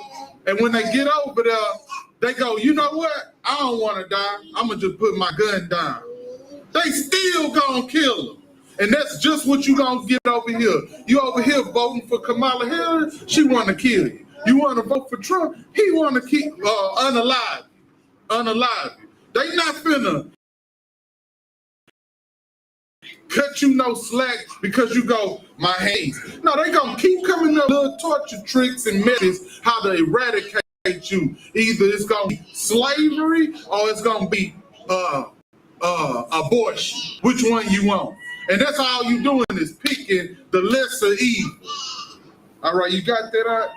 and when they get over there, they go, you know what? I don't want to die. I'm going to just put my gun down. They still going to kill them. And that's just what you going to get over here. You over here voting for Kamala Harris, she want to kill you. You want to vote for Trump, he want to keep unalive you. They not finna cut you no slack because you go, my hands. No, they gonna keep coming up with little torture tricks and methods how to eradicate you. Either it's gonna be slavery or it's gonna be abortion. Which one you want? And that's all you doing is picking the lesser evil. All right, you got that out?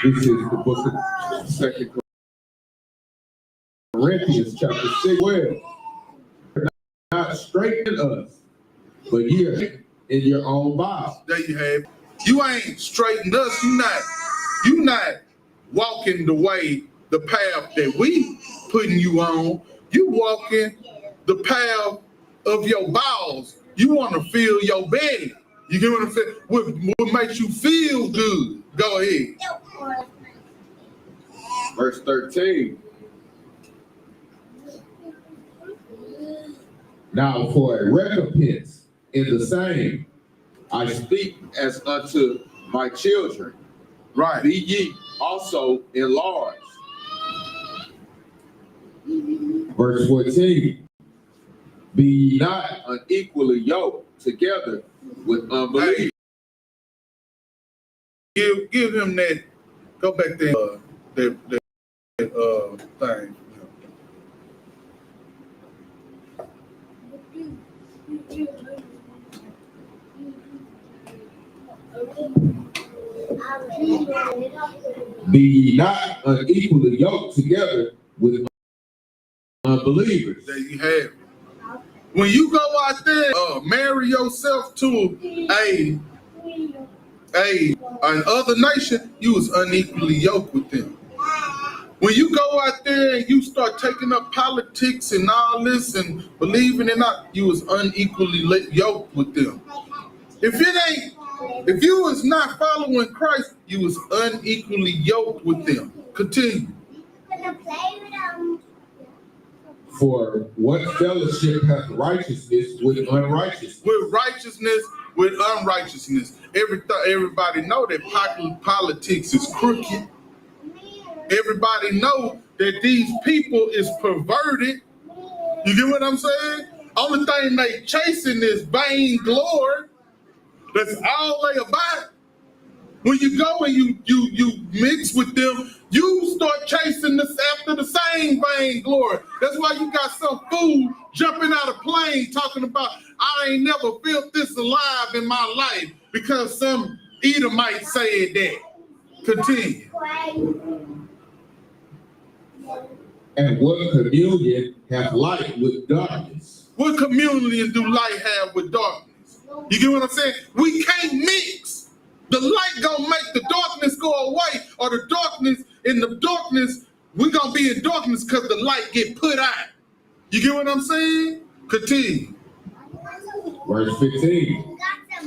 This is the book of 2 Corinthians chapter 6. Well, not straighten us, but you're in your own bile. There you have it. You ain't straightened us. You not walking the way, the path that we putting you on. You walking the path of your bowels. You want to feel your belly. You get what I'm saying? What makes you feel good? Go ahead. Verse 13. Now for a recompense in the same, I speak as unto my children. Right. Be ye also enlarged. Verse 14. Be ye not unequally yoked together with unbelief. Hey, give him that. Go back there. That thing. Be ye not unequally yoked together with unbelievers. There you have it. When you go out there, marry yourself to another nation, you was unequally yoked with them. When you go out there and you start taking up politics and all this and believing in that, you was unequally yoked with them. If you was not following Christ, you was unequally yoked with them. Continue. For what fellowship hath righteousness with unrighteousness? With righteousness, with unrighteousness. Everybody know that politics is crooked. Everybody know that these people is perverted. You get what I'm saying? Only thing they chasing is vain glory. That's all they about. When you go and you mix with them, you start chasing this after the same vain glory. That's why you got some fool jumping out of plane talking about, I ain't never felt this alive in my life because some Edomite said that. Continue. And what communion hath light with darkness? What communion do light have with darkness? You get what I'm saying? We can't mix. The light gonna make the darkness go away, or the darkness, we're gonna be in darkness because the light get put out. You get what I'm saying? Continue. Verse 15.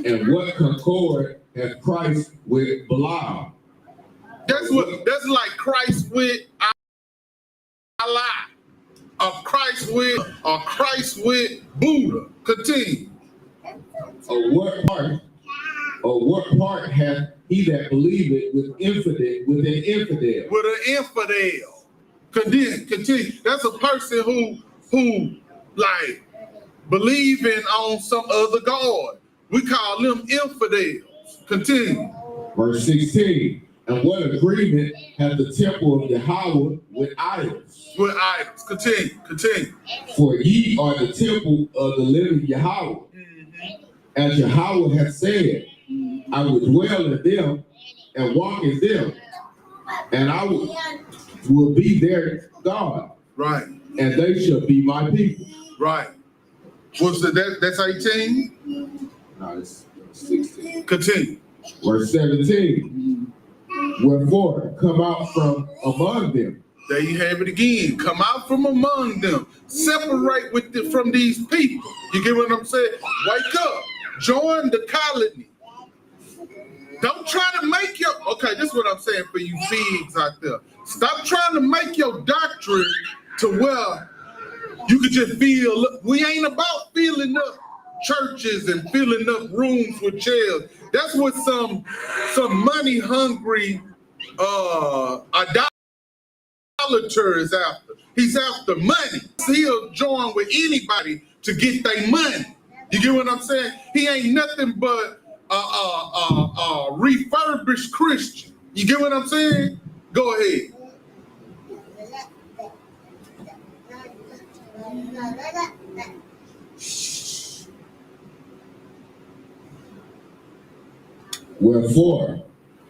And what concord hath Christ with Belial? That's like Christ with Allah. Christ with Buddha. Continue. Or what part hath he that believeth with an infidel? With an infidel. Continue. That's a person who like believing on some other God. We call them infidels. Continue. Verse 16. And what agreement hath the temple of Yahweh with idols? With idols. Continue. For ye are the temple of the living Yahweh. Mm-hmm. As Yahweh hath said, I will dwell in them and walk in them, and I will be their God. Right. And they shall be my people. Right. What's that's 18? No, it's 16. Continue. Verse 17. Wherefore, come out from among them. There you have it again. Come out from among them. Separate from these people. You get what I'm saying? Wake up. Join the colony. Don't try to make okay, this is what I'm saying for you figs out there. Stop trying to make your doctrine to where you can just feel. We ain't about filling up churches and filling up rooms with chairs. That's what some money hungry idolater is after. He's after money. He'll join with anybody to get their money. You get what I'm saying? He ain't nothing but a refurbished Christian. You get what I'm saying? Go ahead. Wherefore,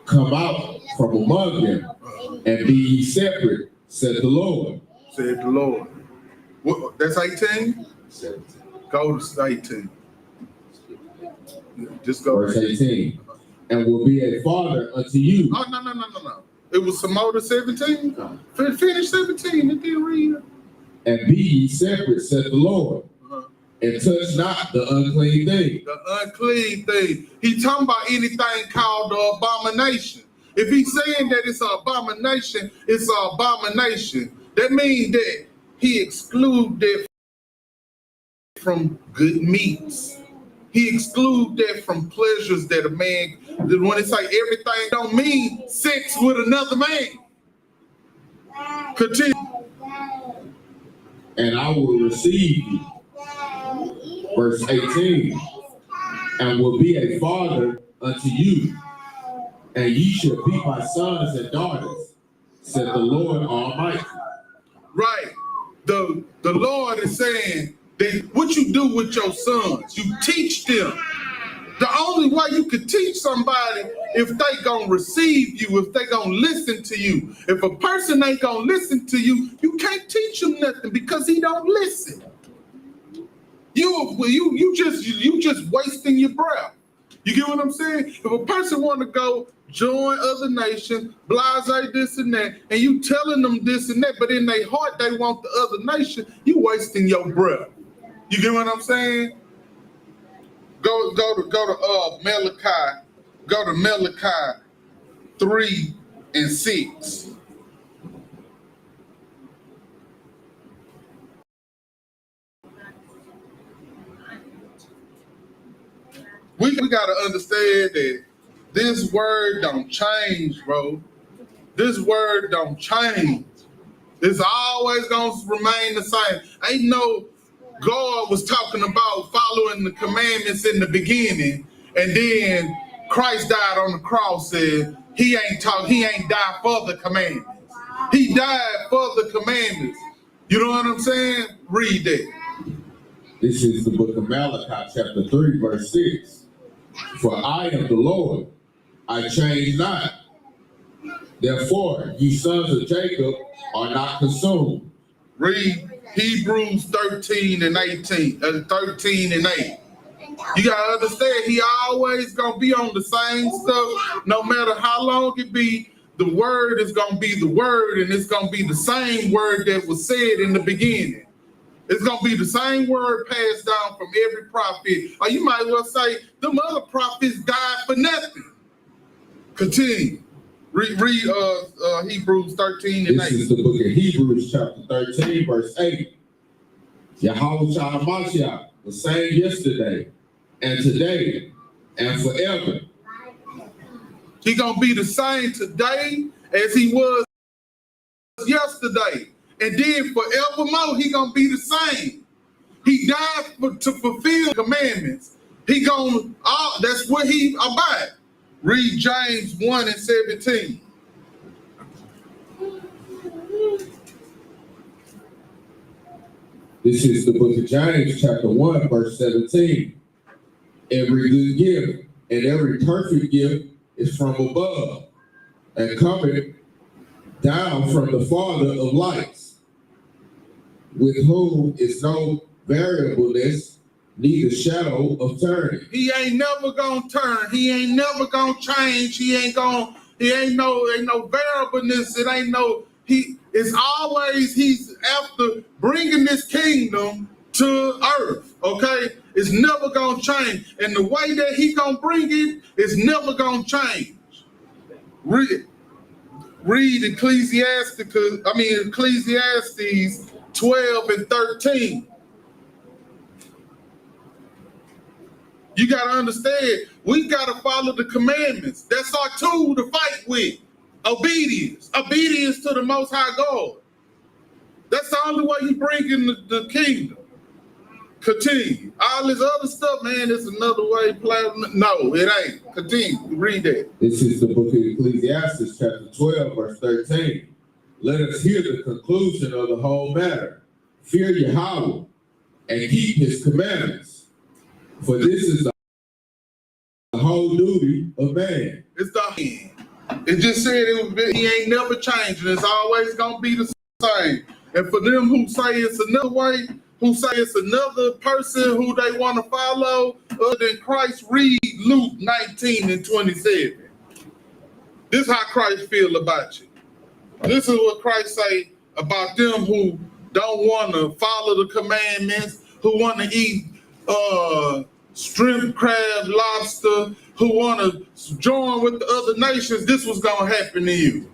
come out from among them and be ye separate, said the Lord. Said the Lord. What, that's 18? 17. Go to 18. Just go. Verse 18. And will be a father unto you. Oh, no. It was some more to 17? Finish 17 and then read it. And be ye separate, said the Lord. And touch not the unclean thing. The unclean thing. He talking about anything called the abomination. If he's saying that it's an abomination, it's an abomination. That means that he excluded from good meats. He excluded that from pleasures that a man, when it's like everything don't mean sex with another man. Continue. And I will receive you. Verse 18. And will be a father unto you, and ye shall be my sons and daughters, said the Lord Almighty. Right. The Lord is saying that what you do with your sons, you teach them. The only way you can teach somebody if they gonna receive you, if they gonna listen to you. If a person ain't gonna listen to you, you can't teach him nothing because he don't listen. You just wasting your breath. You get what I'm saying? If a person want to go join other nations, blase this and that, and you telling them this and that, but in their heart they want the other nation, you wasting your breath. You get what I'm saying? Go to Malachi. Go to Malachi 3 and 6. We got to understand that this word don't change, bro. This word don't change. It's always going to remain the same. Ain't no God was talking about following the commandments in the beginning, and then Christ died on the cross and he ain't died for the commandments. He died for the commandments. You know what I'm saying? Read that. This is the book of Malachi, chapter 3, verse 6. For I am the Lord, I change not. Therefore, ye sons of Jacob are not consumed. Read Hebrews 13 and 8. You gotta understand, he always gonna be on the same stuff, no matter how long it be. The word is gonna be the word, and it's gonna be the same word that was said in the beginning. It's gonna be the same word passed down from every prophet. Or you might well say, them other prophets died for nothing. Continue. Read Hebrews 13 and 8. This is the book of Hebrews, chapter 13, verse 8. YAHANNA, the same yesterday and today and forever. He gonna be the same today as he was yesterday, and then forevermore he gonna be the same. He died to fulfill commandments. He gonna that's what he about. Read James 1 and 17. This is the book of James, chapter 1, verse 17. Every good gift and every perfect gift is from above and coming down from the Father of lights, with whom is no variableness, neither shadow of turning. He ain't never gonna turn. He ain't never gonna change. He ain't no variableness. It ain't no, it's always, he's after bringing this kingdom to earth, okay? It's never gonna change. And the way that he gonna bring it is never gonna change. Read Ecclesiastes 12 and 13. You got to understand, we got to follow the commandments. That's our tool to fight with. Obedience. Obedience to the Most High God. That's the only way you bring in the kingdom. Continue. All this other stuff, man, it's another way. No, it ain't. Continue. Read that. This is the book of Ecclesiastes, chapter 12, verse 13. Let us hear the conclusion of the whole matter. Fear Yahweh and keep his commandments, for this is the whole duty of man. It's the end. It just said he ain't never changing. It's always gonna be the same. And for them who say it's another way, who say it's another person who they want to follow other than Christ, read Luke 19 and 27. This is how Christ feel about you. This is what Christ say about them who don't want to follow the commandments, who want to eat shrimp, crab, lobster, who want to join with the other nations. This was gonna happen to you.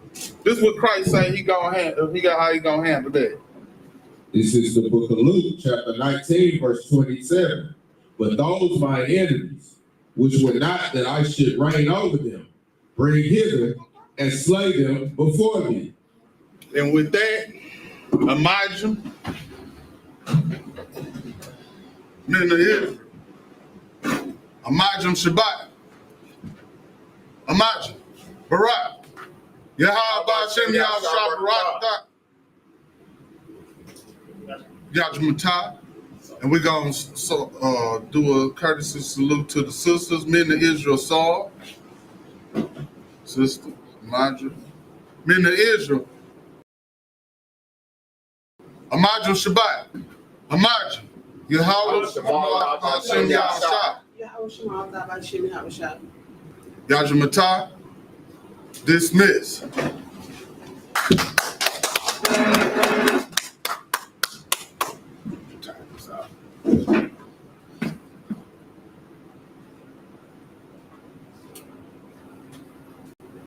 This is what Christ say how he gonna handle that. This is the book of Luke, chapter 19, verse 27. But those my enemies, which were not that I should reign over them, bring hither and slay them before me. And with that, imagine, imagine Shabbat, imagine Barak, Yahweh Shem Yahshua Barak, Yajmatah, and we're going to do a courtesy salute to the sisters, men of Israel saw. Sister, imagine, men of Israel. Imagine Shabbat. Imagine. Yahweh Shem Yahshua. Yajmatah. Dismiss.